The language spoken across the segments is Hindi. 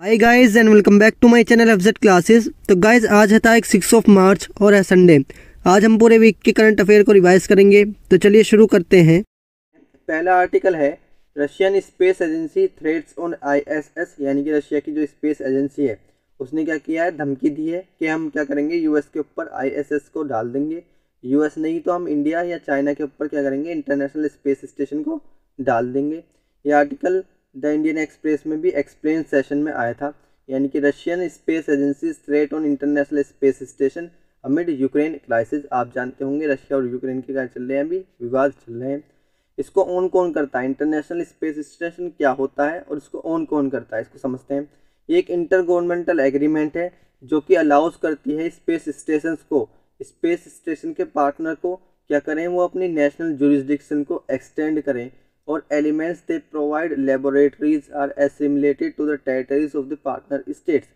Hi guys and welcome back to my channel FZ classes. तो गाइस आज है तारीख 6 मार्च और है संडे। आज हम पूरे वीक के करंट अफेयर को रिवाइज करेंगे। तो चलिए शुरू करते हैं। पहला आर्टिकल है Russian space agency threats on ISS, यानी कि रशिया की जो स्पेस एजेंसी है उसने क्या किया है, धमकी दी है कि हम क्या करेंगे, यूएस के ऊपर आईएसएस को डाल देंगे। यूएस नहीं तो हम इंडिया या चाइना के ऊपर क्या करेंगे, इंटरनेशनल स्पेस स्टेशन को डाल देंगे। ये आर्टिकल द इंडियन एक्सप्रेस में भी एक्सप्लेन सेशन में आया था, यानी कि Russian space agency threat on international space station amid Ukraine crisis. आप जानते होंगे रशिया और यूक्रेन के क्या चल रहे हैं, अभी विवाद चल रहे हैं। इसको ऑन कौन करता है, इंटरनेशनल स्पेस स्टेशन क्या होता है और इसको ऑन कौन करता है, इसको समझते हैं। ये एक इंटर गवर्नमेंटल एग्रीमेंट है जो कि अलाउज करती है स्पेस स्टेशन को, स्पेस स्टेशन के पार्टनर को क्या करें, वो अपनी नेशनल जुरिस्डिक्शन को एक्सटेंड करें और elements they provide laboratories are assimilated to the territories of the partner states.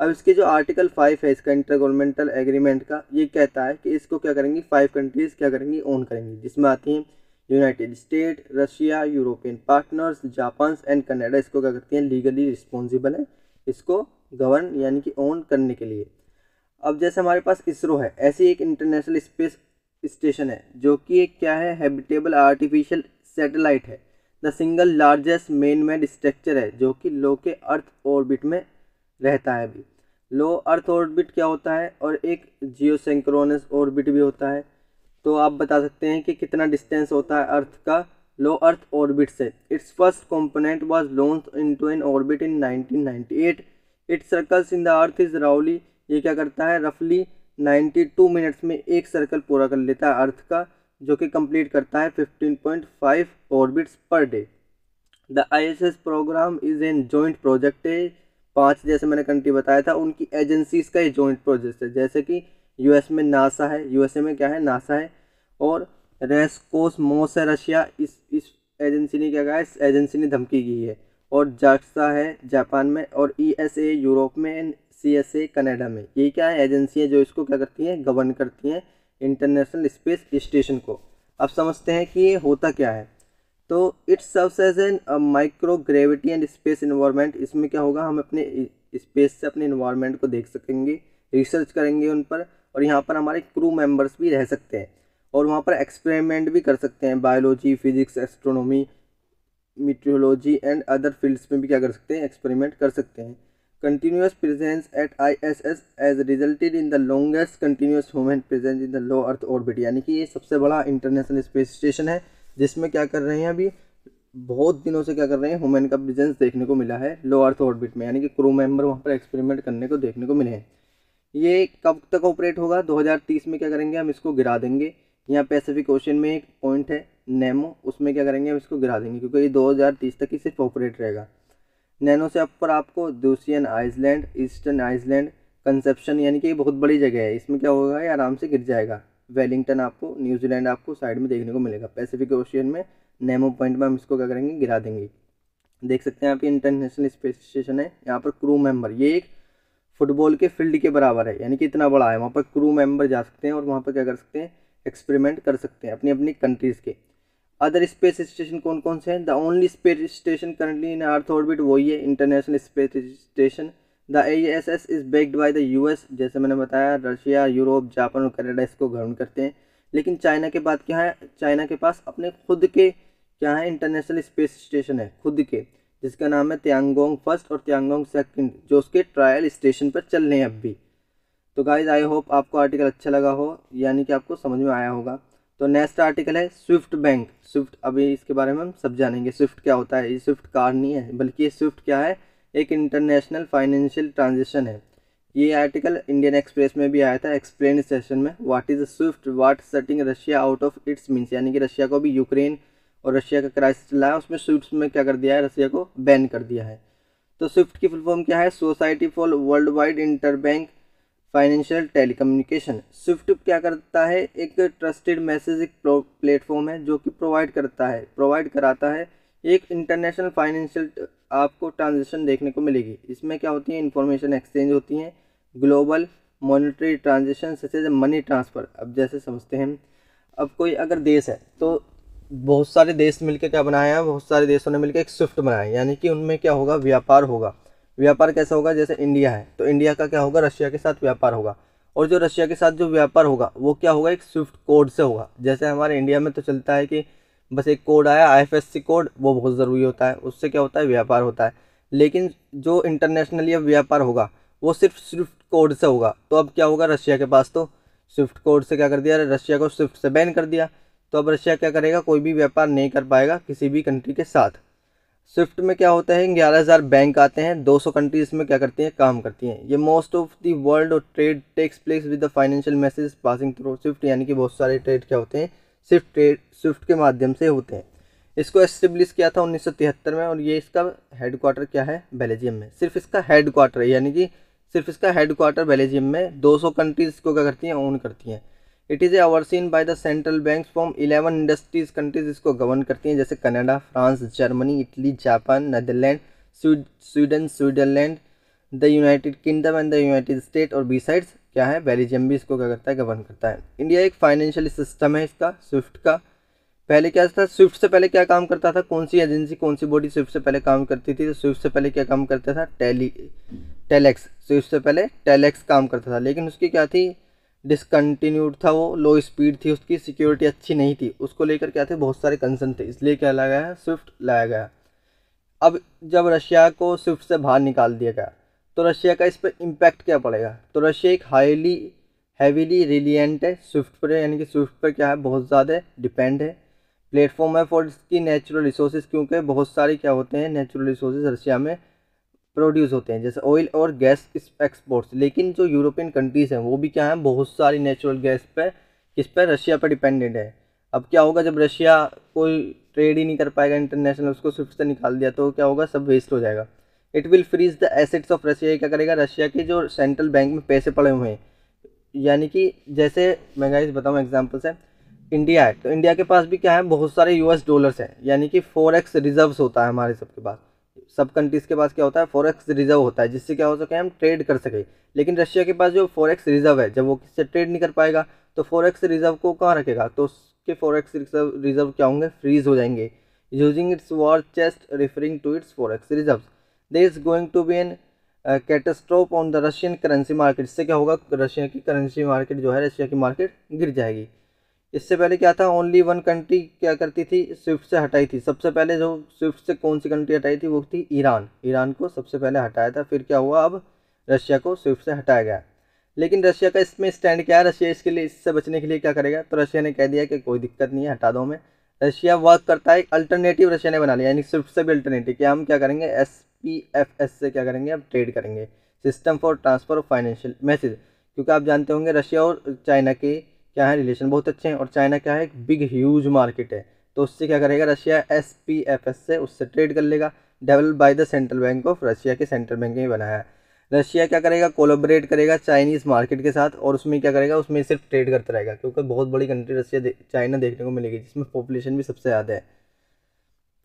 अब इसके जो आर्टिकल 5 है इसका इंटर गवर्नमेंटल एग्रीमेंट का, ये कहता है कि इसको क्या करेंगी, 5 कंट्रीज क्या करेंगी, ऑन करेंगी, जिसमें आती हैं United state, Russia, European partners, Japan and Canada. इसको क्या करती हैं, लीगली रिस्पॉन्सिबल है इसको गवर्न यानी कि ऑन करने के लिए। अब जैसे हमारे पास इसरो है, ऐसी एक इंटरनेशनल स्पेस स्टेशन है जो कि एक क्या है, हैबिटेबल आर्टिफिशियल सैटेलाइट है। The single largest main made structure है जो कि लो के अर्थ ऑर्बिट में रहता है। अभी लो अर्थ ऑर्बिट क्या होता है और एक जियोसिंक्रोनस ऑर्बिट भी होता है। तो आप बता सकते हैं कि कितना डिस्टेंस होता है अर्थ का लो अर्थ ऑर्बिट से। It's first component was launched into an orbit in 1998। It circles in the earth is Rowley. ये क्या करता है, रफली 92 मिनट्स में एक सर्कल पूरा कर लेता है अर्थ का, जो कि कंप्लीट करता है 15.5 orbits per day. The ISS programme is an joint project है। 5 जैसे मैंने कंट्री बताया था उनकी एजेंसीज का ये जॉइंट प्रोजेक्ट है, जैसे कि यूएस में नासा है, यूएसए में क्या है, नासा है, और रेस्कोसमोस है रशिया, इस एजेंसी ने क्या कहा है, इस एजेंसी ने धमकी की है। और जाक्सा है जापान में, और ईएसए यूरोप में एंड सीएसए कनाडा में। ये क्या है, एजेंसी है जो इसको क्या करती हैं, गवर्न करती हैं इंटरनेशनल स्पेस स्टेशन को। अब समझते हैं कि ये होता क्या है। तो it serves as an micro gravity and space environment. इसमें क्या होगा, हम अपने स्पेस से अपने इन्वायरमेंट को देख सकेंगे, रिसर्च करेंगे उन पर, और यहाँ पर हमारे क्रू मेंबर्स भी रह सकते हैं और वहाँ पर एक्सपेरिमेंट भी कर सकते हैं। Biology, physics, astronomy, meteorology and other fields में भी क्या कर सकते हैं, एक्सपेरिमेंट कर सकते हैं। Continuous presence at ISS has resulted in the longest continuous human presence in the low Earth orbit। यानी कि ये सबसे बड़ा इंटरनेशनल स्पेस स्टेशन है जिसमें क्या कर रहे हैं, अभी बहुत दिनों से क्या कर रहे हैं, ह्यूमन का प्रेजेंस देखने को मिला है लो अर्थ ऑर्बिट में, यानी कि क्रू मेंबर वहाँ पर एक्सपेरिमेंट करने को देखने को मिले हैं। ये कब तक ऑपरेट होगा, 2030 में क्या करेंगे, हम इसको गिरा देंगे। यहाँ पैसिफिक ओशन में एक पॉइंट है नेमो, उसमें क्या करेंगे, हम इसको गिरा देंगे क्योंकि ये 2030 तक ही सिर्फ ऑपरेट रहेगा। नैनो से ऊपर आपको दूसियन आइसलैंड, ईस्टर्न आइसलैंड, कंसेप्शन, यानी कि ये बहुत बड़ी जगह है, इसमें क्या होगा, ये आराम से गिर जाएगा। वेलिंगटन आपको, न्यूजीलैंड आपको साइड में देखने को मिलेगा। पैसिफिक ओशियन में नेमो पॉइंट में हम इसको क्या करेंगे, गिरा देंगे। देख सकते हैं आप, ये इंटरनेशनल स्पेस स्टेशन है। यहाँ पर क्रू मेंबर, ये एक फुटबॉल के फील्ड के बराबर है, यानी कि इतना बड़ा है। वहाँ पर क्रू मेंबर जा सकते हैं और वहाँ पर क्या कर सकते हैं, एक्सपेरिमेंट कर सकते हैं अपनी अपनी कंट्रीज़ के। अदर स्पेस स्टेशन कौन कौन से हैं, the only space station currently in earth orbit वही है, international space station. The ISS is backed by the US, जैसे मैंने बताया रशिया, यूरोप, जापान और कनाडा इसको गवर्न करते हैं। लेकिन चाइना के बाद क्या है, चाइना के पास अपने खुद के क्या है, इंटरनेशनल स्पेस स्टेशन है खुद के, जिसका नाम है त्यांगोंग फर्स्ट और त्यांगोंग सेकंड, जो उसके ट्रायल स्टेशन पर चल रहे हैं अब भी। तो गाइज आई होप आपको आर्टिकल अच्छा लगा हो, यानी कि आपको समझ में आया होगा। तो नेक्स्ट आर्टिकल है स्विफ्ट बैंक। स्विफ्ट, अभी इसके बारे में हम सब जानेंगे स्विफ्ट क्या होता है। ये स्विफ्ट कार नहीं है, बल्कि ये स्विफ्ट क्या है, एक इंटरनेशनल फाइनेंशियल ट्रांजेक्शन है। ये आर्टिकल इंडियन एक्सप्रेस में भी आया था एक्सप्लेन सेशन में। What is Swift, what setting Russia out of its means, यानी कि रशिया को भी यूक्रेन और रशिया का क्राइसिस चला है, उसमें स्विफ्ट में क्या कर दिया है, रशिया को बैन कर दिया है। तो स्विफ्ट की फुल फॉर्म क्या है, society for world wide interbank financial telecommunication. Swift क्या करता है, एक ट्रस्टेड मैसेजिंग प्लेटफॉर्म है जो कि प्रोवाइड कराता है एक इंटरनेशनल फाइनेंशियल आपको ट्रांजेक्शन देखने को मिलेगी। इसमें क्या होती है, इंफॉर्मेशन एक्सचेंज होती है, global monetary transaction such as money transfer. अब जैसे समझते हैं, अब कोई अगर देश है तो बहुत सारे देश मिलकर क्या बनाया है, बहुत सारे देशों ने मिलकर एक स्विफ्ट बनाया है, यानी कि उनमें क्या होगा, व्यापार होगा। व्यापार कैसा होगा, जैसे इंडिया है तो इंडिया का क्या होगा, रशिया के साथ व्यापार होगा, और जो रशिया के साथ जो व्यापार होगा वो क्या होगा, एक स्विफ्ट कोड से होगा। जैसे हमारे इंडिया में तो चलता है कि बस एक कोड आया IFSC कोड, वो बहुत ज़रूरी होता है, उससे क्या होता है, व्यापार होता है। लेकिन जो इंटरनेशनली अब व्यापार होगा वो सिर्फ स्विफ्ट कोड से होगा। तो अब क्या होगा, रशिया के पास तो स्विफ्ट कोड से क्या कर दिया, रशिया को स्विफ्ट से बैन कर दिया। तो अब रशिया क्या करेगा, कोई भी व्यापार नहीं कर पाएगा किसी भी कंट्री के साथ। स्विफ्ट में क्या होता है, 11,000 बैंक आते हैं, 200 कंट्रीज में क्या करती हैं, काम करती हैं। ये मोस्ट ऑफ द वर्ल्ड और trade takes place with the financial message passing through SWIFT, यानी कि बहुत सारे ट्रेड क्या होते हैं, स्विफ्ट के माध्यम से होते हैं। इसको एस्टेब्लिश किया था 1973 में, और ये इसका हेडक्वार्टर क्या है, बेल्जियम में। सिर्फ इसका हेडक्वार्टर, यानी कि सिर्फ इसका हेडक्वार्टर बेल्जियम में। 200 कंट्रीज को क्या करती हैं, ओन करती हैं। It is overseen by the central bank from 11 industries countries, इसको गवर्न करती हैं, जैसे Canada, France, Germany, Italy, Japan, Netherland, Sweden, Switzerland, the United kingdom and the United State, और बीसाइड्स क्या है, बेल्जियम भी इसको क्या करता है, गवर्न करता है। इंडिया एक फाइनेंशियल सिस्टम है इसका, स्विफ्ट का। पहले क्या था, स्विफ्ट से पहले क्या काम करता था, कौन सी एजेंसी, कौन सी बॉडी स्विफ्ट से पहले काम करती थी, तो स्विफ्ट से पहले क्या काम करता था, टेलेक्स। स्विफ्ट से पहले टेलेक्स काम करता था, लेकिन उसकी क्या थी, डिसकंटिन्यूड था, वो लो स्पीड थी, उसकी सिक्योरिटी अच्छी नहीं थी, उसको लेकर क्या थे, बहुत सारे कंसर्न थे, इसलिए क्या लाया गया है, स्विफ्ट लाया गया। अब जब रशिया को स्विफ्ट से बाहर निकाल दिया गया तो रशिया का इस पर इम्पैक्ट क्या पड़ेगा, तो रशिया एक हैवीली रिलियंट है स्विफ्ट पर, यानी कि स्विफ्ट पर क्या है, बहुत ज़्यादा डिपेंड है। प्लेटफॉर्म है फॉर इसकी नेचुरल रिसोर्सेज, क्योंकि बहुत सारे क्या होते हैं, नेचुरल रिसोर्सेज रशिया में प्रोड्यूस होते हैं, जैसे ऑयल और गैस एक्सपोर्ट्स। लेकिन जो यूरोपियन कंट्रीज़ हैं वो भी क्या है, बहुत सारी नेचुरल गैस पे, किस पे, रशिया पर डिपेंडेंट है। अब क्या होगा, जब रशिया कोई ट्रेड ही नहीं कर पाएगा इंटरनेशनल, उसको स्विफ्ट से निकाल दिया तो क्या होगा, सब वेस्ट हो जाएगा। It will freeze the assets of Russia, क्या करेगा, रशिया के जो सेंट्रल बैंक में पैसे पड़े हुए हैं, यानी कि जैसे मैं गाइस बताऊँ एग्जाम्पल्स है, इंडिया है तो इंडिया के पास भी क्या है, बहुत सारे US डॉलर्स हैं, यानी कि फॉरेक्स रिजर्व्स होता है हमारे सबके पास। सब कंट्रीज़ के पास क्या होता है, फॉरेक्स रिजर्व होता है, जिससे क्या हो सके, हम ट्रेड कर सके। लेकिन रशिया के पास जो फॉरेक्स रिजर्व है, जब वो किससे ट्रेड नहीं कर पाएगा तो फॉरेक्स रिजर्व को कहाँ रखेगा, तो उसके फॉरेक्स रिजर्व क्या होंगे, फ्रीज हो जाएंगे। Using its war chest referring to its forex reserve, there is going to be an catastrophe on the Russian currency market. इससे क्या होगा, रशिया की करेंसी मार्केट जो है, रशिया की मार्केट गिर जाएगी। इससे पहले क्या था, ओनली वन कंट्री क्या करती थी, स्विफ्ट से हटाई थी। सबसे पहले जो स्विफ्ट से कौन सी कंट्री हटाई थी, वो थी ईरान। ईरान को सबसे पहले हटाया था, फिर क्या हुआ, अब रशिया को स्विफ्ट से हटाया गया। लेकिन रशिया का इसमें स्टैंड क्या है, रशिया इसके लिए, इससे बचने के लिए क्या करेगा, तो रशिया ने कह दिया कि कोई दिक्कत नहीं है, हटा दो। मैं रशिया वर्क करता है, अल्टरनेटिव रशिया ने बना लिया, यानी स्विफ्ट से भी अल्टरनेटिव क्या, हम क्या करेंगे, SPFS से क्या करेंगे, अब ट्रेड करेंगे, system for transfer of financial message. क्योंकि आप जानते होंगे रशिया और चाइना के क्या है, रिलेशन बहुत अच्छे हैं, और चाइना क्या है, एक बिग ह्यूज मार्केट है, तो उससे क्या करेगा रशिया, SPFS से उससे ट्रेड कर लेगा। Develop by the central bank of Russia के सेंट्रल बैंक ने बनाया है। रशिया क्या करेगा, कोलैबोरेट करेगा चाइनीज़ मार्केट के साथ, और उसमें क्या करेगा, उसमें सिर्फ ट्रेड करता रहेगा, क्योंकि बहुत बड़ी कंट्री रशिया चाइना देखने को मिलेगी, जिसमें पॉपुलेशन भी सबसे ज़्यादा है।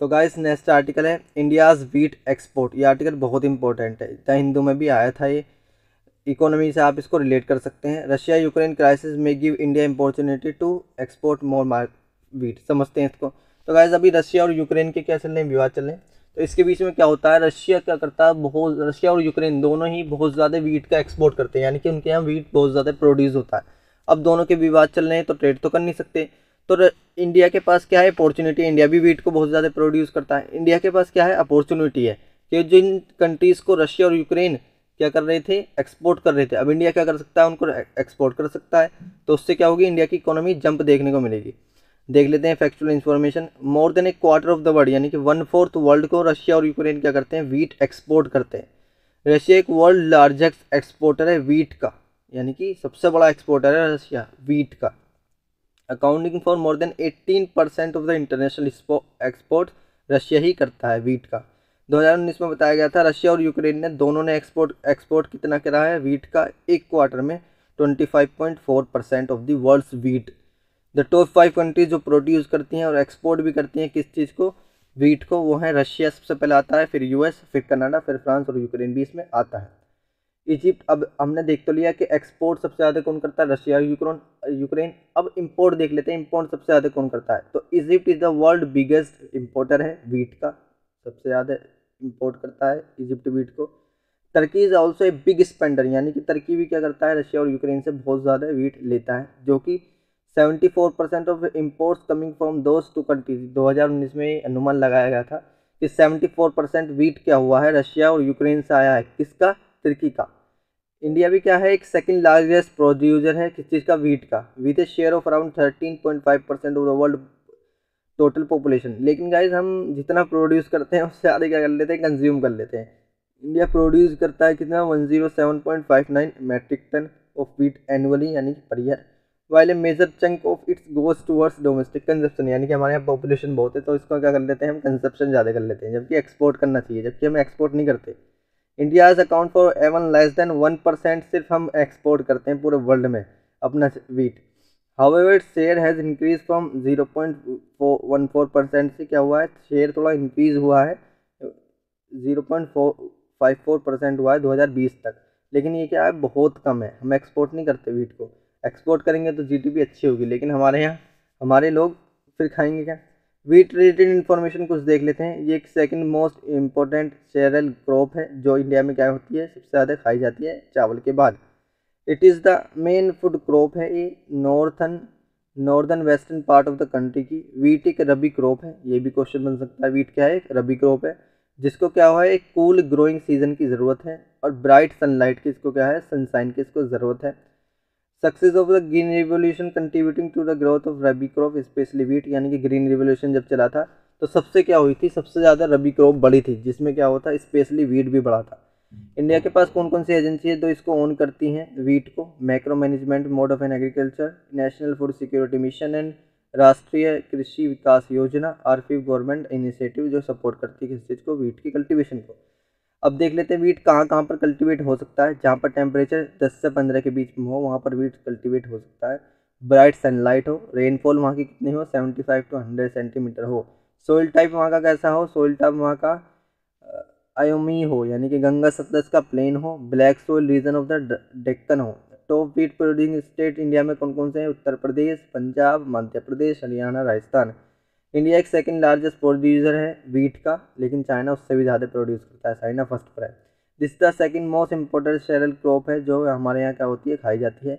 तो गाइस नेक्स्ट आर्टिकल है इंडियाज़ व्हीट एक्सपोर्ट। ये आर्टिकल बहुत इंपॉर्टेंट है, द हिंदू में भी आया था ये, इकोनॉमी से आप इसको रिलेट कर सकते हैं। रशिया यूक्रेन क्राइसिस में give India opportunity to export more wheat, समझते हैं इसको। तो गाइस अभी रशिया और यूक्रेन के क्या चल रहे हैं, विवाद चल रहे हैं। तो इसके बीच में क्या होता है, रशिया क्या करता है, बहुत, रशिया और यूक्रेन दोनों ही बहुत ज़्यादा व्हीट का एक्सपोर्ट करते हैं, यानी कि उनके यहाँ व्हीट बहुत ज़्यादा प्रोड्यूस होता है। अब दोनों के विवाद चल रहे हैं तो ट्रेड तो कर नहीं सकते। तो इंडिया के पास क्या है, अपॉर्चुनिटी, इंडिया भी व्हीट को बहुत ज़्यादा प्रोड्यूस करता है। इंडिया के पास क्या है, अपॉर्चुनिटी है कि जिन कंट्रीज़ को रशिया और यूक्रेन क्या कर रहे थे, एक्सपोर्ट कर रहे थे, अब इंडिया क्या कर सकता है, उनको एक्सपोर्ट कर सकता है। तो उससे क्या होगी, इंडिया की इकोनॉमी जंप देखने को मिलेगी। देख लेते हैं factual information. More than A quarter of the world, यानी कि 1/4 वर्ल्ड को रशिया और यूक्रेन क्या करते हैं, व्हीट एक्सपोर्ट करते हैं। रशिया एक वर्ल्ड लार्जेस्ट एक्सपोर्टर है व्हीट का, यानी कि सबसे बड़ा एक्सपोर्टर है रशिया व्हीट का, accounting for more than 18% of the international export Russia ही करता है व्हीट का। 2019 में बताया गया था रशिया और यूक्रेन ने दोनों ने एक्सपोर्ट कितना करा है व्हीट का, एक क्वार्टर में 25.4% of the world's wheat. The top 5 countries जो प्रोड्यूस करती हैं और एक्सपोर्ट भी करती हैं किस चीज़ को, व्हीट को, वो है रशिया सबसे पहले आता है, फिर US, फिर कनाडा, फिर फ्रांस और यूक्रेन भी इसमें आता है। इजिप्ट, अब हमने देख तो लिया कि एक्सपोर्ट सबसे ज़्यादा कौन करता है, रशिया यूक्रेन। अब इंपोर्ट देख लेते हैं, इंपोर्ट सबसे ज़्यादा कौन करता है, तो Egypt is the world biggest importer है व्हीट का, सबसे ज़्यादा इंपोर्ट करता है इजिप्ट व्हीट को। Turkey is also a big spender, यानी कि टर्की भी क्या करता है, रशिया और यूक्रेन से बहुत ज़्यादा वीट लेता है, जो कि 74% of imports coming from those two countries. 2019 में अनुमान लगाया गया था कि 74% वीट क्या हुआ है, रशिया और यूक्रेन से आया है। किसका? तुर्की का। इंडिया भी क्या है, एक सेकंड लार्जेस्ट प्रोड्यूसर है किस चीज़ का? वीट का, with A share of around 13.5% of the world total population. लेकिन गाइज हम जितना प्रोड्यूस करते हैं उससे ज़्यादा क्या कर लेते हैं, कंज्यूम कर लेते हैं। इंडिया प्रोड्यूस करता है कितना? 107.59 metric ton of wheat annually, यानी कि per year, while a major chunk of its goes towards domestic consumption, यानी कि हमारे यहाँ पॉपुलेशन बहुत है तो इसको क्या कर लेते हैं हम, कंजप्शन ज़्यादा कर लेते हैं, जबकि एक्सपोर्ट करना चाहिए, जबकि हम एक्सपोर्ट नहीं करते। India is account for even less than 1%, सिर्फ हम एक्सपोर्ट करते हैं पूरे वर्ल्ड में अपना wheat. However share has increase from 0.14% से क्या हुआ है, शेयर थोड़ा इंक्रीज हुआ है, 0.54% हुआ है 2020 तक। लेकिन ये क्या है, बहुत कम है। हम एक्सपोर्ट नहीं करते वीट को, एक्सपोर्ट करेंगे तो जीडीपी अच्छी होगी, लेकिन हमारे यहाँ हमारे लोग फिर खाएंगे क्या? वीट रिलेटेड इन्फॉर्मेशन कुछ देख लेते हैं। ये एक second most important cereal crop है जो इंडिया में क्या होती है, सबसे ज़्यादा खाई जाती है चावल के बाद। It is the main food crop है ये northern western part of the country की। वीट एक रबी क्रॉप है, ये भी क्वेश्चन बन सकता है। वीट क्या है? एक रबी क्रॉप है जिसको क्या हुआ है, एक कूल ग्रोइंग सीजन की ज़रूरत है और ब्राइट सनलाइट की इसको क्या है, सनशाइन की इसको ज़रूरत है। Success of the green revolution contributing to the growth of rabi crop specially wheat, यानी कि ग्रीन रिवोल्यूशन जब चला था तो सबसे क्या हुई थी, सबसे ज़्यादा रबी क्रॉप बढ़ी थी, जिसमें क्या होता है, स्पेशली वीट भी बढ़ा था। इंडिया के पास कौन कौन सी एजेंसी है तो इसको ओन करती हैं वीट को? Macro management board of an agriculture, national food security mission and राष्ट्रीय कृषि विकास योजना, आरपीएफ गवर्नमेंट इनिशिएटिव, जो सपोर्ट करती है किस चीज़ को, वीट की कल्टीवेशन को। अब देख लेते हैं वीट कहाँ कहाँ पर कल्टीवेट हो सकता है। जहाँ पर टेम्परेचर 10 से 15 के बीच में हो वहाँ पर वीट कल्टीवेट हो सकता है। ब्राइट सनलाइट हो, रेनफॉल वहाँ की कितनी हो, 75 to 100 सेंटीमीटर हो। सोइल टाइप वहाँ का कैसा हो, सोइल टाइप वहाँ का आयोमी हो, यानी कि गंगा सतलज का प्लेन हो। Black soil region of the Deccan हो। Top wheat producing state India में कौन कौन से हैं? उत्तर प्रदेश, पंजाब, मध्य प्रदेश, हरियाणा, राजस्थान। इंडिया एक सेकंड लार्जेस्ट प्रोड्यूसर है वीट का, लेकिन चाइना उससे भी ज़्यादा प्रोड्यूस करता है, चाइना फर्स्ट पर है। This the second most important cereal crop है जो हमारे यहाँ क्या होती है, खाई जाती है।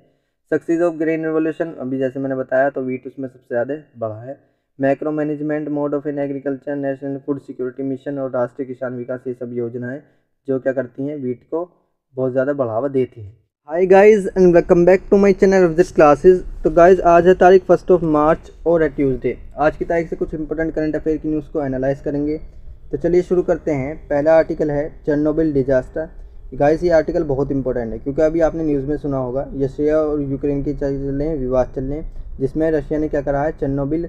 सक्सेस ऑफ ग्रीन रिवोल्यूशन, अभी जैसे मैंने बताया तो वीट उसमें सबसे ज़्यादा बढ़ा है। Macro management mode of in agriculture, national food security mission और राष्ट्रीय किसान विकास, ये सब योजनाएं जो क्या करती हैं, वीट को बहुत ज़्यादा बढ़ावा देती हैं। Hi guys and welcome back to my channel object classes. तो गाइस आज है तारीख 1 मार्च और है ट्यूसडे। आज की तारीख से कुछ इंपॉर्टेंट करंट अफेयर की न्यूज़ को एनालाइज करेंगे। तो चलिए शुरू करते हैं। पहला आर्टिकल है चेरनोबिल डिजास्टर। गाइस ये आर्टिकल बहुत इंपॉर्टेंट है क्योंकि अभी आपने न्यूज़ में सुना होगा रशिया और यूक्रेन की चल रहे हैं विवाद चल रहे हैं, जिसमें रशिया ने क्या करा है, चेरनोबिल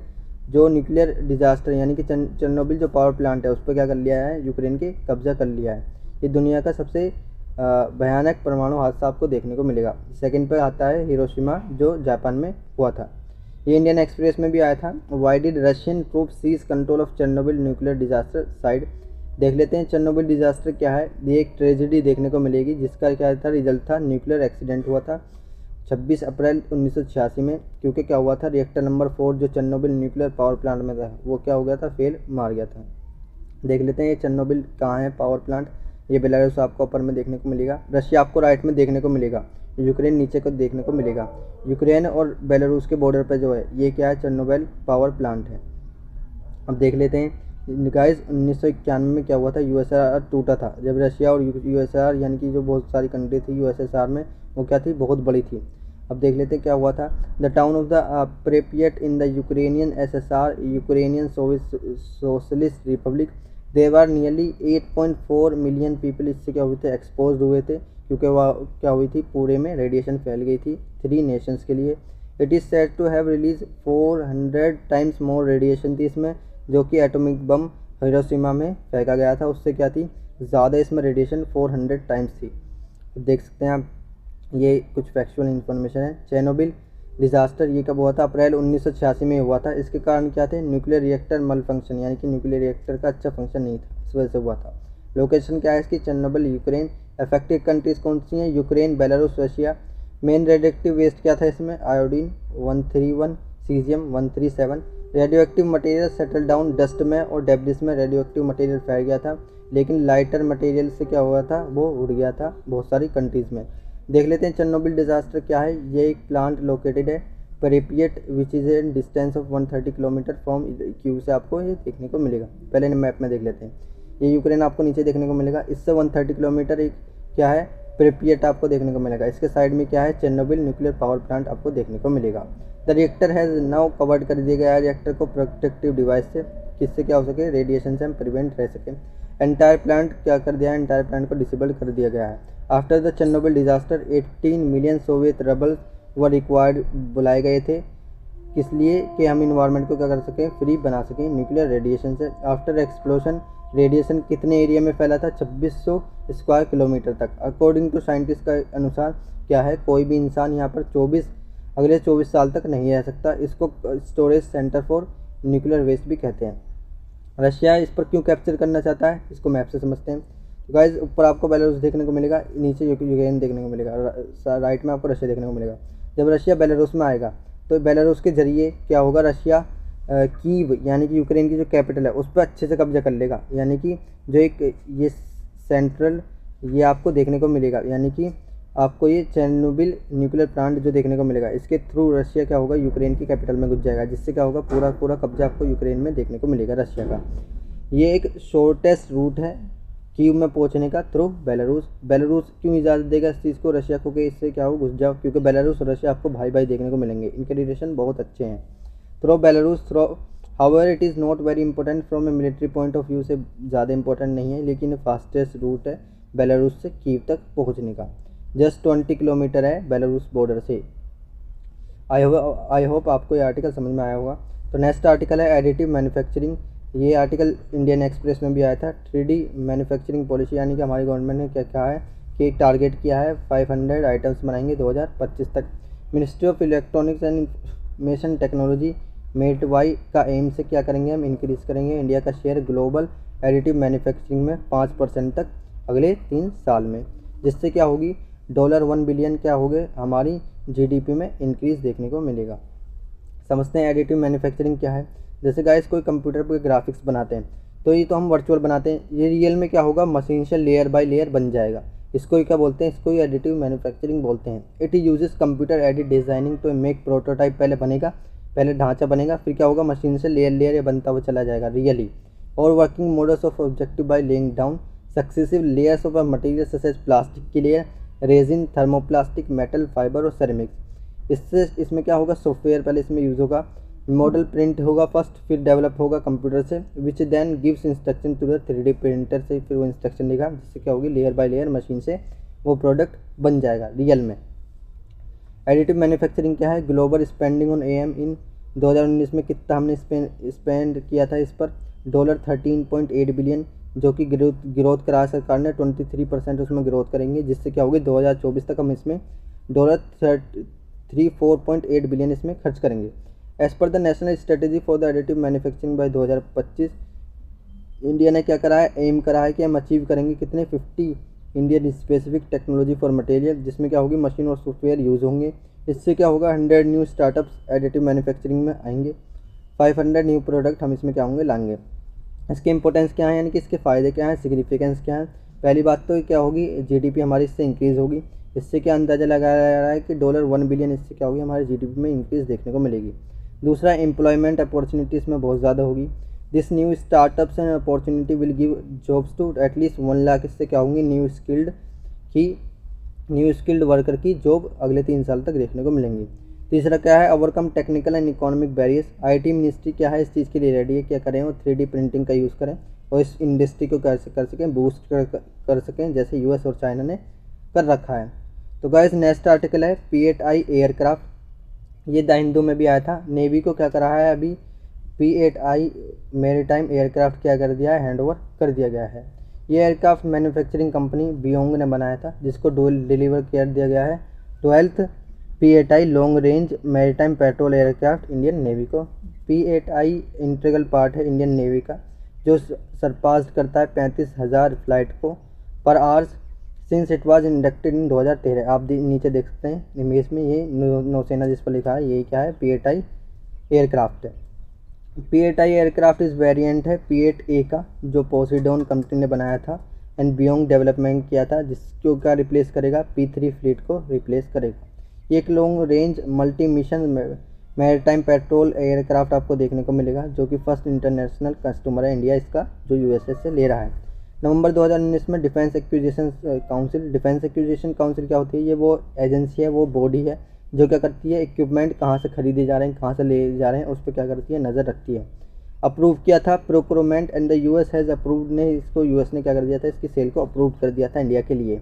जो न्यूक्लियर डिजास्टर यानी कि चेरनोबिल जो पावर प्लांट है उस पर क्या कर लिया है, यूक्रेन के कब्जा कर लिया है। ये दुनिया का सबसे भयानक परमाणु हादसा आपको देखने को मिलेगा। सेकंड पर आता है हिरोशिमा जो जापान में हुआ था। ये इंडियन एक्सप्रेस में भी आया था। Why did Russian troop seize control of Chernobyl nuclear disaster site. देख लेते हैं चेरनोबिल डिजास्टर क्या है। ये एक ट्रेजेडी देखने को मिलेगी जिसका क्या था, रिजल्ट था न्यूक्लियर एक्सीडेंट हुआ था 26 अप्रैल 1986 में। क्योंकि क्या हुआ था, रिएक्टर नंबर 4 जो चेरनोबिल न्यूक्लियर पावर प्लांट में था वो क्या हो गया था, फेल मार गया था। देख लेते हैं ये चेरनोबिल कहाँ है पावर प्लांट। ये बेलारूस आपको ऊपर में देखने को मिलेगा, रशिया आपको राइट में देखने को मिलेगा, यूक्रेन नीचे को देखने को मिलेगा। यूक्रेन और बेलारूस के बॉर्डर पे जो है ये क्या है, चेरनोबिल पावर प्लांट है। अब देख लेते हैं गाइस 1991 में क्या हुआ था, यूएसएसआर टूटा था। जब रशिया और यूएसएसआर यानी कि जो बहुत सारी कंट्री थी यूएसएसआर में वो क्या थी, बहुत बड़ी थी। अब देख लेते हैं क्या हुआ था। The town of the Pripyat in the Ukrainian SSR Ukrainian socialist republic, there are nearly 8.4 million people इससे क्या हुए थे, एक्सपोज हुए थे क्योंकि वह क्या हुई थी, पूरे में रेडिएशन फैल गई थी 3 नेशंस के लिए। It is said to have release 400 times more radiation थी इसमें, जो कि एटॉमिक बम हिरोशिमा में फेंका गया था उससे क्या थी, ज़्यादा इसमें रेडिएशन 400 टाइम्स थी। देख सकते हैं आप, ये कुछ फैक्चुअल इन्फॉर्मेशन है। चेरनोबिल डिजास्टर ये कब हुआ था, अप्रैल 1986 में हुआ था। इसके कारण क्या थे, न्यूक्लियर रिएक्टर मल फंक्शन यानी कि न्यूक्लियर रिएक्टर का अच्छा फंक्शन नहीं था, इस वजह से हुआ था। लोकेशन क्या है इसकी, चेरनोबिल यूक्रेन। अफेक्टेड कंट्रीज कौन सी हैं, Ukraine, Belarus, Russia. Main radioactive waste क्या था इसमें, iodine 131, caesium 137। Radioactive material settle down dust में और डेब्रिस में रेडियो एक्टिव मटेरियल फैल गया था। लेकिन लाइटर मटेरियल से क्या हुआ था, वो उड़ गया था बहुत सारी कंट्रीज़ में। देख लेते हैं चेरनोबिल डिज़ास्टर क्या है। ये एक प्लांट लोकेटेड है Pripyat which is a distance of 130 kilometre from Kyiv से आपको ये देखने को मिलेगा। पहले मैप में देख लेते हैं, ये यूक्रेन आपको नीचे देखने को मिलेगा, इससे 130 किलोमीटर एक क्या है प्रिपियट आपको देखने को मिलेगा। इसके साइड में क्या है चेरनोबिल न्यूक्लियर पावर प्लांट आपको देखने को मिलेगा। The reactor has now covered कर दिया गया है रिएक्टर को प्रोटेक्टिव डिवाइस से, किससे क्या हो सके रेडिएशन से हम प्रिवेंट रह सकें। एंटायर प्लांट क्या कर दिया है, एंटायर प्लांट को डिसेबल कर दिया गया है। After the Chernobyl disaster 18 million Soviet rebels व रिक्वायर्ड बुलाए गए थे, किस लिए कि हम इन्वायरमेंट को क्या कर सकें फ्री बना सकें न्यूक्लियर रेडिएशन से। आफ्टर एक्सप्लोशन रेडिएशन कितने एरिया में फैला था 2600 स्क्वायर किलोमीटर तक। अकॉर्डिंग टू साइंटिस्ट का अनुसार क्या है कोई भी इंसान यहाँ पर अगले 24 साल तक नहीं रह सकता। इसको storage centre for nuclear waste भी कहते हैं। रशिया इस पर क्यों कैप्चर करना चाहता है, इसको मैप से समझते हैं। गाइज ऊपर आपको बेलारूस देखने को मिलेगा, नीचे यूक्रेन देखने को मिलेगा, राइट में आपको रशिया देखने को मिलेगा। जब रशिया बेलारूस में आएगा तो बेलारूस के जरिए क्या होगा, रशिया कीव यानी कि यूक्रेन की जो कैपिटल है उस पर अच्छे से कब्जा कर लेगा। यानी कि जो एक ये सेंट्रल ये आपको देखने को मिलेगा, यानी कि आपको ये चेरनोबिल न्यूक्लियर प्लांट जो देखने को मिलेगा, इसके थ्रू रशिया क्या होगा यूक्रेन की कैपिटल में घुस जाएगा, जिससे क्या होगा पूरा कब्जा आपको यूक्रेन में देखने को मिलेगा रशिया का। ये एक शॉर्टेस्ट रूट है कीव में पहुंचने का थ्रू बेलारूस। बेलारूस क्यों इजाज़त देगा इस चीज़ को रशिया को कि इससे क्या हो घुस जाओ, क्योंकि बेलारूस और रशिया आपको भाई भाई देखने को मिलेंगे, इनके रिलेशन बहुत अच्छे हैं। Through Belarus through however it is not very important from a military point of view से ज़्यादा इंपॉर्टेंट नहीं है, लेकिन फास्टेस्ट रूट है बेलारूस से कीव तक पहुँचने का। जस्ट 20 किलोमीटर है बेलारूस बॉर्डर से। आई होप आपको ये आर्टिकल समझ में आया होगा। तो नेक्स्ट आर्टिकल है एडिटिव मैन्युफैक्चरिंग। ये आर्टिकल इंडियन एक्सप्रेस में भी आया था। 3D मैन्युफैक्चरिंग पॉलिसी यानी कि हमारी गवर्नमेंट ने क्या कहा है कि टारगेट किया है 500 आइटम्स बनाएंगे 2025 तक। Ministry of electronics and information technology METY का एम से क्या करेंगे, हम इंक्रीज़ करेंगे इंडिया का शेयर ग्लोबल एडिटिव मैन्युफैक्चरिंग में 5% तक अगले 3 साल में, जिससे क्या होगी $1 बिलियन क्या हो गए हमारी GDP में इंक्रीज़ देखने को मिलेगा। समझते हैं एडिटिव मैन्युफैक्चरिंग क्या है। जैसे गाइस कोई कंप्यूटर पर ग्राफिक्स बनाते हैं तो ये तो हम वर्चुअल बनाते हैं, ये रियल में क्या होगा मशीन से लेयर बाय लेयर बन जाएगा। इसको ही क्या बोलते हैं, इसको ही एडिटिव मैन्युफैक्चरिंग बोलते हैं। It uses computer aided designing to make prototype. पहले बनेगा, पहले ढांचा बनेगा, फिर क्या होगा मशीन से लेयर लेयर बनता हुआ चला जाएगा रियली। और working models of objective by laying down successive layers of material such as plastic की layer, resin, thermoplastic, metal, fibre और सेरेमिक्स। इसमें क्या होगा सॉफ्टवेयर पहले इसमें यूज़ होगा, मॉडल प्रिंट होगा फर्स्ट, फिर डेवलप होगा कंप्यूटर से, which then gives instruction to the 3D printer से, फिर वो इंस्ट्रक्शन देगा, जिससे क्या होगी लेयर बाय लेयर मशीन से वो प्रोडक्ट बन जाएगा रियल में। एडिटिव मैन्युफैक्चरिंग क्या है, ग्लोबल स्पेंडिंग ऑन AM इन 2019 में कितना हमने स्पेंड किया था इस पर, $13.8 बिलियन, जो कि ग्रोथ करा सरकार ने 23% उसमें ग्रोथ करेंगे, जिससे क्या होगी 2024 तक हम इसमें $34.8 बिलियन इसमें खर्च करेंगे। As per the national strategy for the additive manufacturing by 2025 India ने क्या करा है, एम करा है कि हम अचीव करेंगे कितने 50 Indian specific technology for material, जिसमें क्या होगी मशीन और सॉफ्टवेयर यूज़ होंगे। इससे क्या होगा 100 न्यू स्टार्टअप्स एडिटिव मैन्युफैक्चरिंग में आएंगे, 500 न्यू प्रोडक्ट हम इसमें क्या होंगे लाएंगे। इसके इंपॉर्टेंस क्या है, यानी कि इसके फ़ायदे क्या हैं, सिग्निफिकेंस क्या है। पहली बात तो क्या होगी GDP हमारी इससे इंक्रीज़ होगी। इससे क्या अंदाज़ा लगाया जा रहा है कि $1 बिलियन इससे क्या होगी हमारे GDP में इंक्रीज़ देखने को मिलेगी। दूसरा एम्प्लॉयमेंट अपॉर्चुनिटीज़ में बहुत ज़्यादा होगी। This new startups and opportunity will give jobs to at least 1 lakh. इससे क्या होंगी न्यू स्किल्ड वर्कर की जॉब अगले 3 साल तक देखने को मिलेंगी। तीसरा क्या है, overcome technical and economic barriers. IT ministry क्या है इस चीज़ के लिए रेडी है, क्या करें वो 3D प्रिंटिंग का यूज़ करें और इस इंडस्ट्री को कर सकें बूस्ट कर सकें, जैसे US और चाइना ने कर रखा है। तो गाइस नेक्स्ट आर्टिकल है P8I एयरक्राफ्ट। ये द हिंदू में भी आया था। नेवी को क्या करा है अभी P8I मैरीटाइम एयरक्राफ्ट क्या कर दिया है, हैंड ओवर कर दिया गया है। ये एयरक्राफ्ट मैन्युफैक्चरिंग कंपनी बियोंग ने बनाया था, जिसको डिलीवर कर दिया गया है 12th P8I long range maritime petrol aircraft Indian navy को। P8I इंटीग्रल पार्ट है इंडियन नेवी का, जो सरपास करता है 35,000 फ्लाइट को पर hours since it was inducted इन 2013। आप नीचे देख सकते हैं इमेज में, ये नौसेना जिस पर लिखा है, ये क्या है P8I एयरक्राफ्ट है। P-8I एयरक्राफ्ट इस वेरिएंट है P-8A का, जो पोसीडोन कंपनी ने बनाया था एंड बियोंग डेवलपमेंट किया था, जिसको क्या रिप्लेस करेगा, P-3 फ्लीट को रिप्लेस करेगा। ये एक long range multi mission maritime petrol aircraft आपको देखने को मिलेगा, जो कि फर्स्ट इंटरनेशनल कस्टमर है इंडिया इसका, जो यूएसए से ले रहा है। नवंबर 2019 में डिफेंस एक्विजिशन काउंसिल क्या होती है, ये वो एजेंसी है, वो बॉडी है जो क्या करती है, इक्विपमेंट कहाँ से खरीदे जा रहे हैं, कहाँ से ले जा रहे हैं, उस पर क्या करती है, नज़र रखती है। अप्रूव किया था procurement and the US has approved ने इसको, यूएस ने क्या कर दिया था, इसकी सेल को अप्रूव कर दिया था इंडिया के लिए।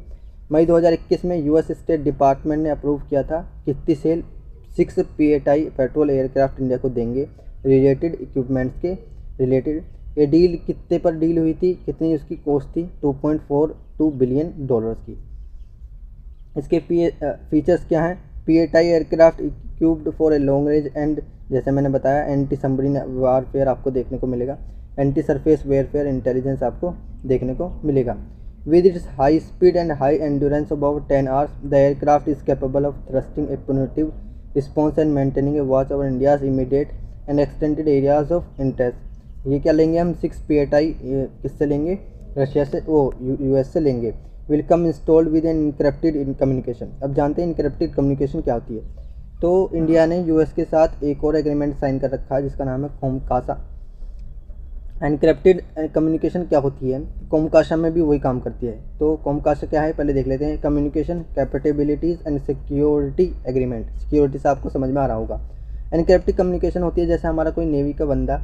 मई 2021 में यूएस स्टेट डिपार्टमेंट ने अप्रूव किया था कितनी cell 6 P-8I petrol aircraft India को देंगे रिलेटेड इक्विपमेंट्स के रिलेटेड। ये डील कितने पर डील हुई थी, कितनी उसकी कॉस्ट थी, $2.42 बिलियन की। इसके फीचर्स क्या हैं, P-8I aircraft equipped for a long range and, जैसे मैंने बताया, एंटी सबमरीन वारफेयर आपको देखने को मिलेगा, एंटी सरफेस वेयरफेयर इंटेलिजेंस आपको देखने को मिलेगा। With its high speed and high endurance above 10 hours, the aircraft is capable of thrusting a punitive response and maintaining a watch over India's immediate and extended areas of interest। ये क्या लेंगे हम, 6 P-8I किससे लेंगे, रशिया से, यूएस से लेंगे। Will come installed with an encrypted communication. अब जानते हैं इनक्रिप्टेड कम्युनिकेशन क्या होती है। तो इंडिया ने यूएस के साथ एक और एग्रीमेंट साइन कर रखा है जिसका नाम है कोमकासा। एनक्रिप्टेड कम्युनिकेशन क्या होती है, कोमकासा में भी वही काम करती है। तो कोमकासा क्या है पहले देख लेते हैं। Communication capabilities and security agreement, security से आपको समझ में आ रहा होगा। एनक्रिप्टेड कम्युनिकेशन होती है जैसे हमारा कोई नेवी का बंदा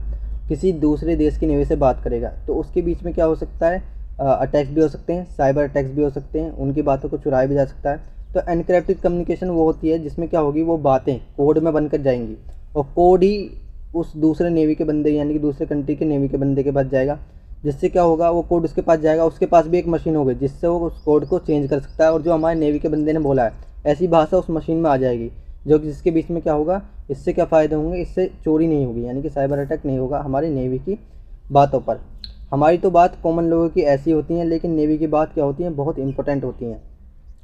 किसी दूसरे देश की नेवी से बात करेगा, तो उसके बीच में क्या हो सकता है, अटैक्स भी हो सकते हैं, साइबर अटैक्स भी हो सकते हैं, उनकी बातों को चुराया भी जा सकता है। तो एनक्रिप्टेड कम्युनिकेशन वो होती है जिसमें क्या होगी, वो बातें कोड में बनकर जाएंगी और कोड ही उस दूसरे नेवी के बंदे यानी कि दूसरे कंट्री के नेवी के बंदे के पास जाएगा, जिससे क्या होगा, वो कोड उसके पास जाएगा, उसके पास भी एक मशीन होगी जिससे वो उस कोड को चेंज कर सकता है और जो हमारे नेवी के बंदे ने बोला है ऐसी भाषा उस मशीन में आ जाएगी, जो कि जिसके बीच में क्या होगा, इससे क्या फ़ायदे होंगे, इससे चोरी नहीं होगी यानी कि साइबर अटैक नहीं होगा हमारी नेवी की बातों पर। हमारी तो बात कॉमन लोगों की ऐसी होती हैं, लेकिन नेवी की बात क्या होती है, बहुत इंपॉर्टेंट होती हैं।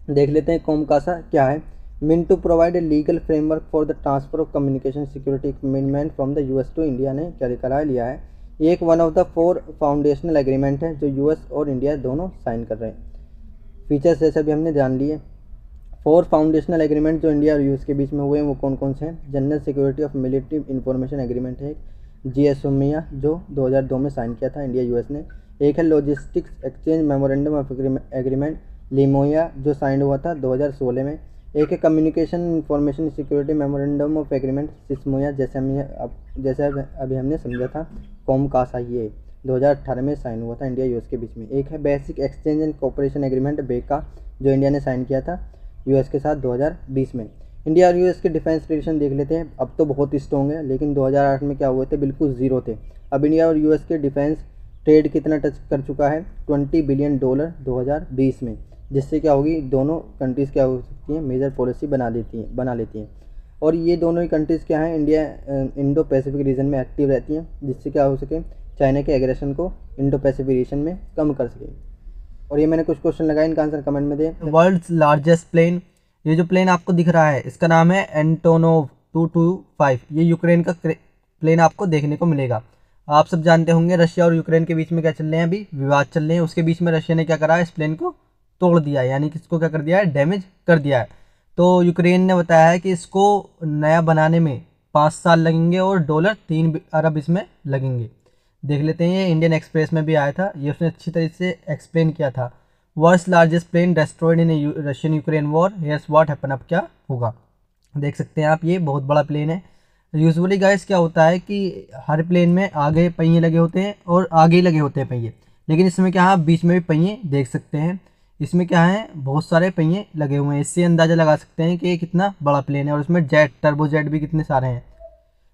देख लेते हैं कोमकासा क्या है। Mean to provide a legal framework for the transfer of communication security equipment from the US to India ने क्या करार लिया है। ये एक one of the 4 foundational agreement है जो यूएस और इंडिया दोनों साइन कर रहे हैं। फीचर्स जैसे भी हमने जान लिए। 4 फाउंडेशनल एग्रीमेंट जो इंडिया और यूएस के बीच में हुए हैं वो कौन कौन से हैं। General security of military information agreement है, GSMIA जो 2002 में साइन किया था इंडिया यूएस ने। एक है logistics exchange memorandum of agreement LEMOA जो साइन हुआ था 2016 में। एक है communication information security memorandum of agreement CISMOA, जैसे अभी हमने समझा था कोमकासा, ये 2018 में साइन हुआ था इंडिया यूएस के बीच में। एक है basic exchange and cooperation agreement बेका जो इंडिया ने साइन किया था यूएस के साथ 2020 में। इंडिया और यूएस के डिफेंस रिलेशन देख लेते हैं। अब तो बहुत स्ट्रॉन्ग है, लेकिन 2008 में क्या हुए थे, बिल्कुल ज़ीरो थे। अब इंडिया और यूएस के डिफेंस ट्रेड कितना टच कर चुका है, $20 बिलियन 2020 में, जिससे क्या होगी, दोनों कंट्रीज़ क्या हो सकती हैं, मेजर पॉलिसी बना लेती हैं। और ये दोनों ही कंट्रीज़ क्या हैं, इंडिया इंडो पैसिफिक रीजन में एक्टिव रहती हैं, जिससे क्या हो सके, चाइना के एग्रेशन को इंडो पैसिफिक रीजन में कम कर सके। और ये मैंने कुछ क्वेश्चन लगाए, इनका आंसर कमेंट में दें। वर्ल्ड्स लार्जेस्ट प्लेन, ये जो प्लेन आपको दिख रहा है इसका नाम है एंटोनोव 225। ये यूक्रेन का प्लेन आपको देखने को मिलेगा। आप सब जानते होंगे रशिया और यूक्रेन के बीच में क्या चल रहे हैं, अभी विवाद चल रहे हैं। उसके बीच में रशिया ने क्या करा है, इस प्लेन को तोड़ दिया है, यानी कि इसको क्या कर दिया है, डैमेज कर दिया है। तो यूक्रेन ने बताया है कि इसको नया बनाने में 5 साल लगेंगे और $3 अरब इसमें लगेंगे। देख लेते हैं, ये इंडियन एक्सप्रेस में भी आया था, ये उसने अच्छी तरीके से एक्सप्लेन किया था। World's largest plane destroyed in Russian Ukraine war, here's what happen. अब क्या होगा, देख सकते हैं आप, ये बहुत बड़ा प्लेन है। यूजुअली गाइस क्या होता है कि हर प्लेन में आगे पहिए लगे होते हैं और आगे ही लगे होते हैं पहिए, लेकिन इसमें क्या है, बीच में भी पहिए देख सकते हैं। इसमें क्या है, बहुत सारे पहिए लगे हुए हैं। इससे अंदाज़ा लगा सकते हैं कि ये कितना बड़ा प्लेन है और इसमें जेट, टर्बो जेट भी कितने सारे हैं।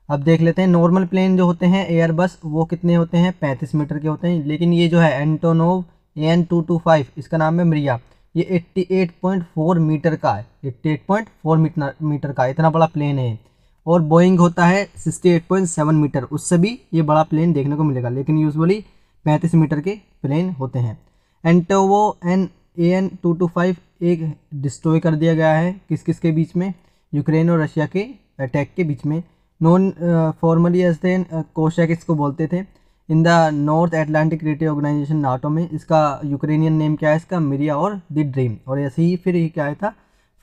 अब देख लेते हैं, नॉर्मल प्लेन जो होते हैं एयरबस, वो कितने होते हैं, 35 मीटर के होते हैं। लेकिन ये जो है एंटोनोव AN225, इसका नाम है मिरिया, ये 88.4 मीटर का है, 88.4 मीटर का, इतना बड़ा प्लेन है। और बोइंग होता है 68.7 मीटर, उससे भी ये बड़ा प्लेन देखने को मिलेगा, लेकिन यूजुअली 35 मीटर के प्लेन होते हैं। एंटोवो AN225 एक डिस्ट्रॉय कर दिया गया है, किस किस के बीच में, यूक्रेन और रशिया के अटैक के बीच में। Known formally as then Cossack इसको बोलते थे। In the North Atlantic Treaty Organization NATO में इसका यूक्रेनियन नेम क्या है इसका, मिरिया और द ड्रीम। और ऐसे ही फिर ये क्या आया था,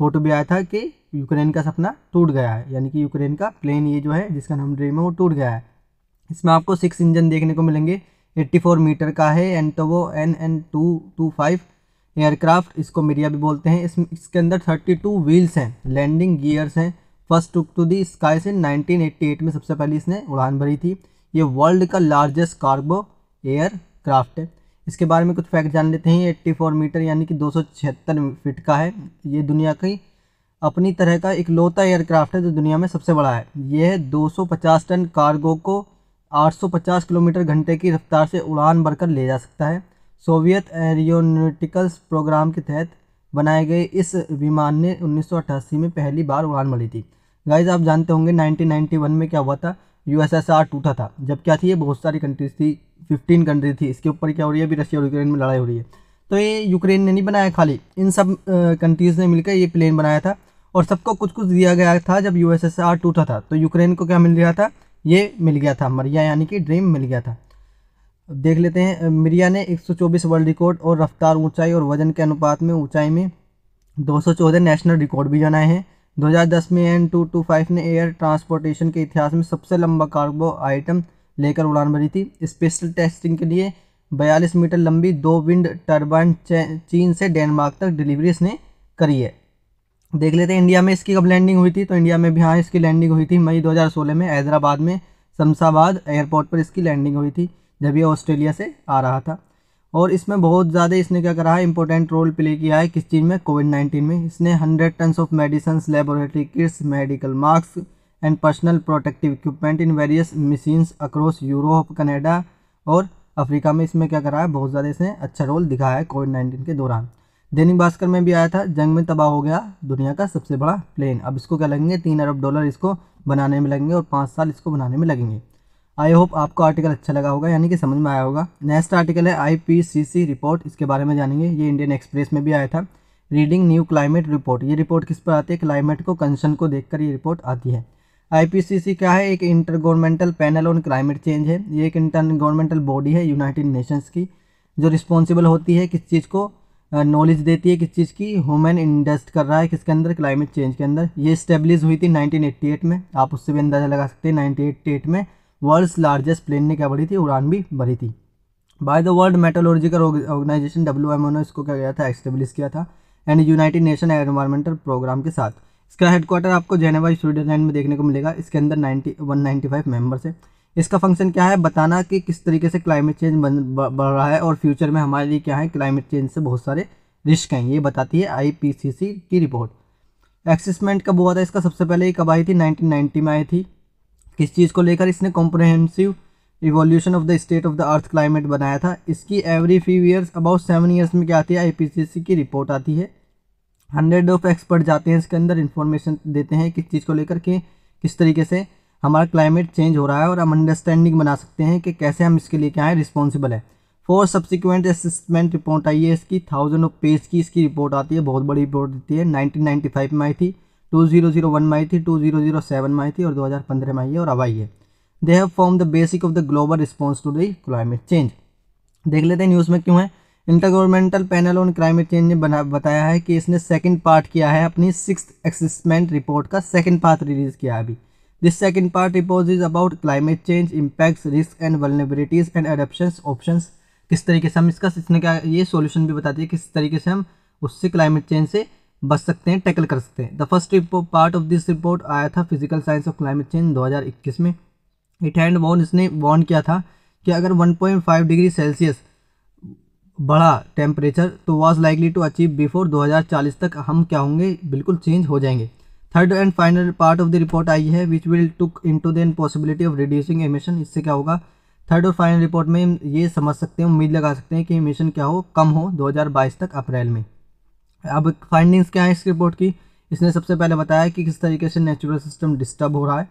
फोटो भी आया था कि यूक्रेन का सपना टूट गया है, यानी कि यूक्रेन का प्लेन ये जो है जिसका नाम ड्रीम है वो टूट गया है। इसमें आपको 6 इंजन देखने को मिलेंगे, 84 मीटर का है एंटोवो NN225 एयरक्राफ्ट, इसको मिरिया भी बोलते हैं। इसके अंदर 32 व्हील्स हैं, लैंडिंग गियर्स हैं। First took to the sky से 1988 में सबसे पहले इसने उड़ान भरी थी। ये वर्ल्ड का लार्जेस्ट कार्गो एयरक्राफ्ट है। इसके बारे में कुछ फैक्ट जान लेते हैं। 84 मीटर यानी कि 276 फीट का है। ये दुनिया की अपनी तरह का इकलौता एयरक्राफ्ट है जो दुनिया में सबसे बड़ा है। यह 250 टन कार्गो को 850 किलोमीटर घंटे की रफ्तार से उड़ान भरकर ले जा सकता है। सोवियत एरोनॉटिकल्स प्रोग्राम के तहत बनाए गए इस विमान ने 1988 में पहली बार उड़ान भरी थी। गाइज आप जानते होंगे 1991 में क्या हुआ था, USSR टूटा था। जब क्या थी, ये बहुत सारी कंट्रीज थी, 15 कंट्री थी। इसके ऊपर क्या हो रही है, अभी रशिया और यूक्रेन में लड़ाई हो रही है। तो ये यूक्रेन ने नहीं बनाया, खाली इन सब कंट्रीज ने मिलकर ये प्लेन बनाया था और सबको कुछ कुछ दिया गया था। जब USSR टूटा था तो यूक्रेन को क्या मिल गया था, ये मिल गया था, मरिया यानी कि ड्रीम मिल गया था। देख लेते हैं, मिरिया ने 124 वर्ल्ड रिकॉर्ड और रफ्तार, ऊंचाई और वजन के अनुपात में ऊंचाई में 214 नेशनल रिकॉर्ड भी बनाए हैं। 2010 में N225 ने एयर ट्रांसपोर्टेशन के इतिहास में सबसे लंबा कार्गो आइटम लेकर उड़ान भरी थी। स्पेशल टेस्टिंग के लिए 42 मीटर लंबी 2 विंड टर्बाइन चीन से डेनमार्क तक डिलीवरी इसने करी है। देख लेते हैं इंडिया में इसकी कब लैंडिंग हुई थी। तो इंडिया में भी हाँ इसकी लैंडिंग हुई थी मई 2016 में हैदराबाद में शमशाबाद एयरपोर्ट पर इसकी लैंडिंग हुई थी, जब ये ऑस्ट्रेलिया से आ रहा था। और इसमें बहुत ज़्यादा इसने क्या करा है, इंपॉर्टेंट रोल प्ले किया है। किस चीज़ में, कोविड-19 में। इसने 100 ton of medicine, laboratory kits, medical mask and personal protective equipment in various machines across Europe, Canada और अफ्रीका में इसमें क्या करा है, बहुत ज़्यादा इसने अच्छा रोल दिखाया है कोविड-19 के दौरान। दैनिक भास्कर में भी आया था, जंग में तबाह हो गया दुनिया का सबसे बड़ा प्लेन। अब इसको क्या लगेंगे, $3 अरब इसको बनाने में लगेंगे और 5 साल इसको बनाने में लगेंगे। आई होप आपको आर्टिकल अच्छा लगा होगा, यानी कि समझ में आया होगा। नेक्स्ट आर्टिकल है IPCC रिपोर्ट, इसके बारे में जानेंगे। ये इंडियन एक्सप्रेस में भी आया था। रीडिंग न्यू क्लाइमेट रिपोर्ट, ये रिपोर्ट किस पर आती है, क्लाइमेट को, कंसर्न को देखकर ये रिपोर्ट आती है। IPCC क्या है, एक inter governmental panel on climate change है। ये एक इंटर गवर्नमेंटल बॉडी है यूनाइटेड नेशंस की, जो रिस्पॉन्सिबल होती है किस चीज़ को, नॉलेज देती है किस चीज़ की, ह्यूमन इन्वेस्ट कर रहा है किसके अंदर, क्लाइमेट चेंज के अंदर। ये स्टेब्लिश हुई थी 1988 में। आप उससे भी अंदाज़ा लगा सकते हैं 1988 में वर्ल्ड्स लार्जेस्ट प्लेन ने क्या भरी थी, उड़ान भी भरी थी। By the world meteorological organization WMO ने इसको क्या किया था, एस्टेब्लिश किया था, and United Nation environmental programme के साथ। इसका हेडक्वार्टर आपको जेनेवा स्विट्जरलैंड में देखने को मिलेगा। इसके अंदर 195 मेंबर्स है। इसका फंक्शन क्या है, बताना कि किस तरीके से क्लाइमेट चेंज बढ़ रहा है और फ्यूचर में हमारे लिए क्या है, क्लाइमेट चेंज से बहुत सारे रिस्क हैं, ये बताती है IPCC की रिपोर्ट। असेसमेंट कब हुआ था इसका, सबसे पहले ये कब आई थी, 1990 में आई थी। किस चीज़ को लेकर, इसने comprehensive evolution of the state of the earth climate बनाया था। इसकी every few years, about 7 years में क्या आती है, IPCC की रिपोर्ट आती है। 100 ऑफ एक्सपर्ट जाते हैं इसके अंदर, इन्फॉर्मेशन देते हैं किस चीज़ को लेकर के किस तरीके से हमारा क्लाइमेट चेंज हो रहा है, और हम अंडरस्टैंडिंग बना सकते हैं कि कैसे हम इसके लिए क्या है, रिस्पॉन्सिबल है। 4 सब्सिक्वेंट असेसमेंट रिपोर्ट आई है इसकी, 1000 ऑफ पेज की इसकी रिपोर्ट आती है, बहुत बड़ी रिपोर्ट देती है। 1995 में आई थी, 2001 में आई थी, 2007 में आई थी और 2015 में आई है और अब आई है। They have form the basic of the global response to the climate change. देख लेते हैं न्यूज़ में क्यों है। Intergovernmental panel on climate change ने बताया है कि इसने सेकंड पार्ट किया है, अपनी 6th असेसमेंट रिपोर्ट का सेकंड पार्ट रिलीज किया है अभी। This second part report is about climate change impacts, risk and vulnerabilities and adaptations options. किस तरीके से हम इसका, इसने क्या, ये सॉल्यूशन भी बताती है किस तरीके से हम उससे क्लाइमेट चेंज से बच सकते हैं, टैकल कर सकते हैं। The first part of this report आया था physical science of climate change 2021 में। इट हैंड वॉर्न, इसने वॉर्न किया था कि अगर 1.5 डिग्री सेल्सियस बढ़ा टेम्परेचर तो was likely to achieve before 2040 तक हम क्या होंगे, बिल्कुल चेंज हो जाएंगे। Third and final part of the report आई है which will took into the possibility of reducing emission. इससे क्या होगा, थर्ड और फाइनल रिपोर्ट में ये समझ सकते हैं, उम्मीद लगा सकते हैं कि एमिशन क्या हो, कम हो 2022 तक अप्रैल में। अब फाइंडिंग्स क्या है इस रिपोर्ट की, इसने सबसे पहले बताया कि किस तरीके से नेचुरल सिस्टम डिस्टर्ब हो रहा है,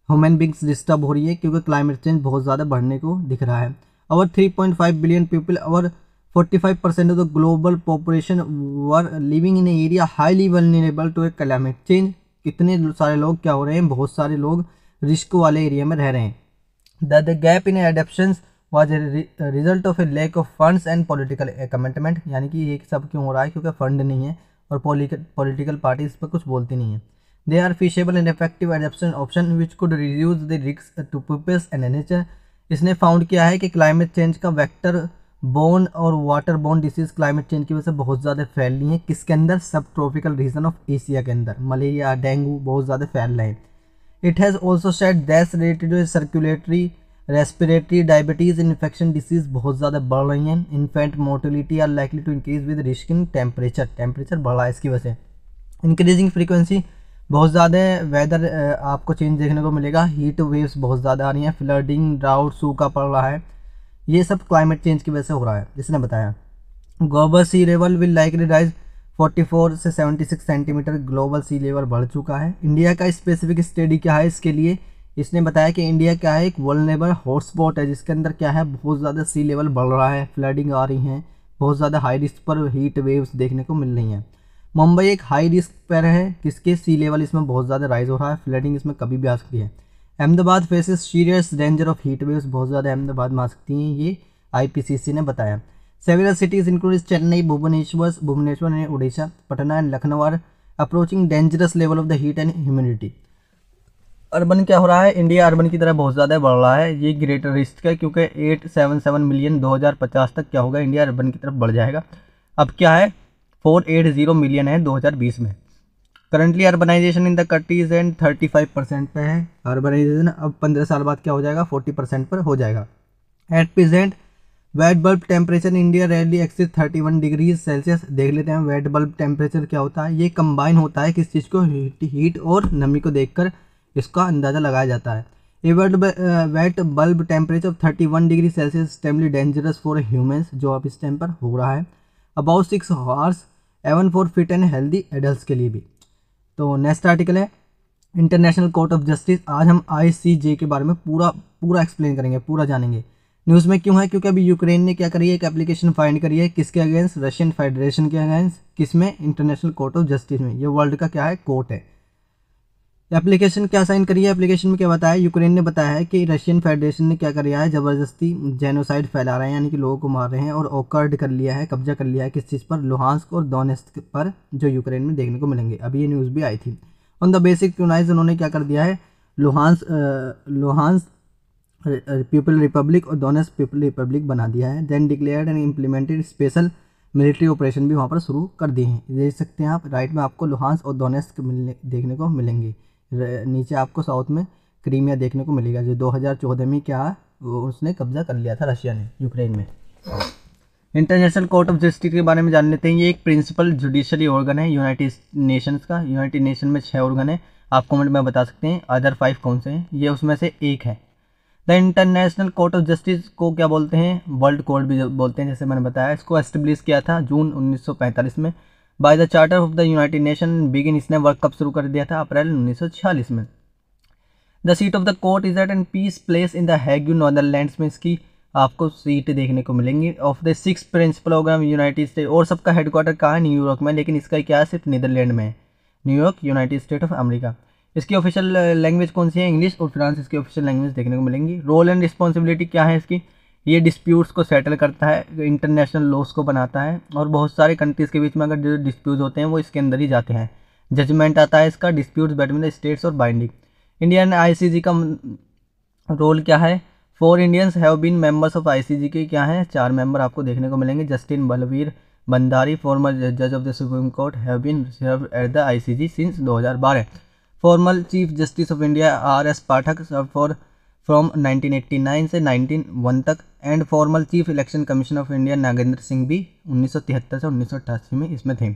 ह्यूमन बींग्स डिस्टर्ब हो रही है क्योंकि क्लाइमेट चेंज बहुत ज़्यादा बढ़ने को दिख रहा है। और 3.5 बिलियन पीपल और 45% of the global population were living in area highly vulnerable to a climate change. कितने सारे लोग क्या हो रहे हैं, बहुत सारे लोग रिस्क वाले एरिया में रह रहे हैं। The gap in adaptation was result of a lack of funds and political commitment, यानी कि ये सब क्यों हो रहा है, क्योंकि फंड नहीं है और पॉलिटिकल पार्टी इस पर कुछ बोलती नहीं है। They are feasible and effective adaptation option which could reduce the risk to peoples and nature. इसने फाउंड किया है कि क्लाइमेट चेंज का वेक्टर बोन और water borne disease climate change की वजह से बहुत ज़्यादा फैल रही है। किसके अंदर? सब ट्रॉपिकल रीजन ऑफ एशिया के अंदर मलेरिया डेंगू बहुत ज़्यादा फैल रहे हैं। It has also set that's related to circulatory respiratory diabetes infection disease बहुत ज़्यादा बढ़ रही हैं। Infant mortality are likely to increase with risk in temperature बढ़ रहा है इसकी वजह से। इंक्रीजिंग फ्रीक्वेंसी बहुत ज़्यादा वेदर आपको चेंज देखने को मिलेगा। हीट वेव्स बहुत ज़्यादा आ रही हैं, फ्लडिंग ड्राउट सूखा पड़ रहा है, ये सब क्लाइमेट चेंज की वजह से हो रहा है जिसने बताया। Global sea level will likely rise 44 से 76 सेंटीमीटर ग्लोबल सी लेवल बढ़ चुका है। इंडिया का स्पेसिफिक स्टडी क्या है इसके लिए? इसने बताया कि इंडिया क्या है, एक वल्नरेबल हॉटस्पॉट है जिसके अंदर क्या है, बहुत ज़्यादा सी लेवल बढ़ रहा है, फ्लडिंग आ रही हैं, बहुत ज़्यादा हाई रिस्क पर हीट वेव्स देखने को मिल रही हैं। मुंबई एक हाई रिस्क पर है, किसके? सी लेवल इसमें बहुत ज़्यादा राइज हो रहा है, फ्लडिंग इसमें कभी भी आ सकती है। Ahmedabad faces serious danger of heat waves, बहुत ज़्यादा अहमदाबाद में आ सकती हैं, ये IPCC ने बताया। Several cities include Chennai, Bhubaneswar and Orissa, Patna and Lucknow are approaching dangerous level of the heat and humidity. Urban क्या हो रहा है? इंडिया अर्बन की तरह बहुत ज़्यादा बढ़ रहा है, ये ग्रेटर रिस्क है क्योंकि 877 मिलियन 2050 तक क्या होगा, इंडिया अर्बन की तरफ बढ़ जाएगा। अब क्या है, 480 मिलियन है 2020 में। Currently urbanisation in the countries and 35% पे है अर्बनाइजेशन, अब 15 साल बाद क्या हो जाएगा, 40% पर हो जाएगा। At present wait bulb temperature India rarely exceed 31 degree Celsius. देख लेते हैं वेट बल्ब टेम्परेचर क्या होता है। ये कंबाइन होता है किस चीज़ को, हीट और नमी को देखकर इसका अंदाज़ा लगाया जाता है। A wet bulb temperature of 31 degree Celsius extremely dangerous for humans, जो अब इस टाइम पर हो रहा है, about 6 hours even for fit and healthy adult के लिए भी। तो नेक्स्ट आर्टिकल है इंटरनेशनल कोर्ट ऑफ जस्टिस। आज हम ICJ के बारे में पूरा एक्सप्लेन करेंगे, पूरा जानेंगे। न्यूज़ में क्यों है? क्योंकि अभी यूक्रेन ने क्या करी है, एक एप्लीकेशन फाइंड करी है, किसके अगेंस्ट? रशियन फेडरेशन के अगेंस्ट। किसमें? इंटरनेशनल कोर्ट ऑफ जस्टिस में। ये वर्ल्ड का क्या है, कोर्ट है। एप्लीकेशन क्या साइन करी है? एप्लीकेशन में क्या बताया, यूक्रेन ने बताया है कि रशियन फेडरेशन ने क्या किया है, ज़बरदस्ती जेनोसाइड फैला रहे हैं, यानी कि लोगों को मार रहे हैं और ऑकर्ड कर लिया है, कब्जा कर लिया है किस चीज़ पर, लुहांस्क और दोनेत्स्क पर, जो यूक्रेन में देखने को मिलेंगे। अभी ये न्यूज़ भी आई थी। ऑन द बेसिक यूनाइज उन्होंने क्या कर दिया है, लुहांस्क पीपल रिपब्लिक और दोनेत्स्क पीपल रिपब्लिक बना दिया है। Then declared and implemented special military operation भी वहाँ पर शुरू कर दिए हैं। देख सकते हैं आप, राइट में आपको लुहांस्क और दोनेत्स्क देखने को मिलेंगे, नीचे आपको साउथ में क्रीमिया देखने को मिलेगा, जो 2014 में क्या उसने कब्जा कर लिया था रशिया ने यूक्रेन में। इंटरनेशनल कोर्ट ऑफ जस्टिस के बारे में जान लेते हैं। ये एक प्रिंसिपल जुडिशरी ऑर्गन है यूनाइटेड नेशंस का। यूनाइटेड नेशन में 6 ऑर्गन है, आप कमेंट में बता सकते हैं अदर 5 कौन से हैं, ये उसमें से एक है। The international court of justice को क्या बोलते हैं, वर्ल्ड कोर्ट भी बोलते हैं, जैसे मैंने बताया। इसको एस्टेब्लिश किया था जून 1945 में by the charter of the United Nation begin. इसने वर्क कब शुरू कर दिया था, अप्रैल 1946 में। The seat of the court is at an peace place in the Hague, Netherlands में इसकी आपको सीट देखने को मिलेंगी। Of the 6 principal organ United State, और सबका हेडक्वार्टर कहाँ है, न्यूयॉर्क में, लेकिन इसका क्या है, सिर्फ नीदरलैंड में है, New York, United state of America. इसकी ऑफिशियल लैंग्वेज कौन सी है, इंग्लिश, और फ्रांस इसकी ऑफिशियल लैंग्वेज देखने को मिलेंगी। रोल एंड रिस्पॉन्सिबिलिटी क्या है इसकी, ये डिस्प्यूट्स को सेटल करता है, इंटरनेशनल लॉस को बनाता है, और बहुत सारे कंट्रीज़ के बीच में अगर जो डिस्प्यूट होते हैं वो इसके अंदर ही जाते हैं। जजमेंट आता है इसका, डिस्प्यूट्स बिटवीन द स्टेट्स और बाइंडिंग। इंडियन ICJ का रोल क्या है, 4 Indians have been members of ICJ के क्या हैं, 4 मेंबर आपको देखने को मिलेंगे। जस्टिन बलवीर भंडारी, फॉर्मर जज of the supreme court, have been served at the ICJ since 2012। Former chief justice of India RS Pathak for from 1989 से 1901 तक, and formal chief election commission of India Nagendra Singh भी 1973 से 1988 में इसमें थे।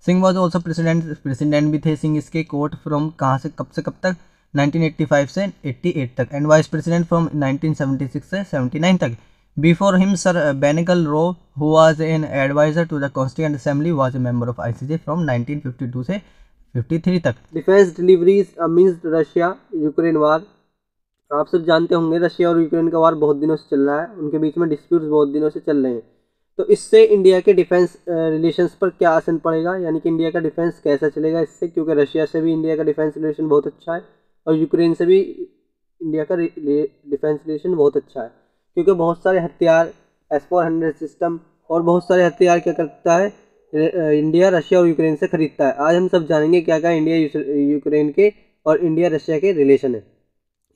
सिंह वॉज ऑल्सो प्रेसिडेंट भी थे सिंह इसके। कोर्ट फ्रॉम कहाँ से कब तक, 1985 से 88 तक, एंड वाइस प्रेसिडेंट फ्रॉम 1976 से 79 तक। Before him sir Benegal Rau, who was an adviser to the constituent assembly, was a member of ICJ from 1952 से 53 तक। Defence deliveries amidst Russia Ukraine war. आप सब जानते होंगे रशिया और यूक्रेन का वार बहुत दिनों से चल रहा है, उनके बीच में डिस्प्यूट्स बहुत दिनों से चल रहे हैं। तो इससे इंडिया के डिफेंस रिलेशंस पर क्या असर पड़ेगा, यानी कि इंडिया का डिफेंस कैसा चलेगा इससे, क्योंकि रशिया से भी इंडिया का डिफेंस रिलेशन बहुत अच्छा है और यूक्रेन से भी इंडिया का डिफेंस रिलेशन बहुत अच्छा है, क्योंकि बहुत सारे हथियार S-400 सिस्टम और बहुत सारे हथियार क्या करता है इंडिया रशिया और यूक्रेन से खरीदता है। आज हम सब जानेंगे क्या क्या इंडिया यूक्रेन के और इंडिया रशिया के रिलेशन है।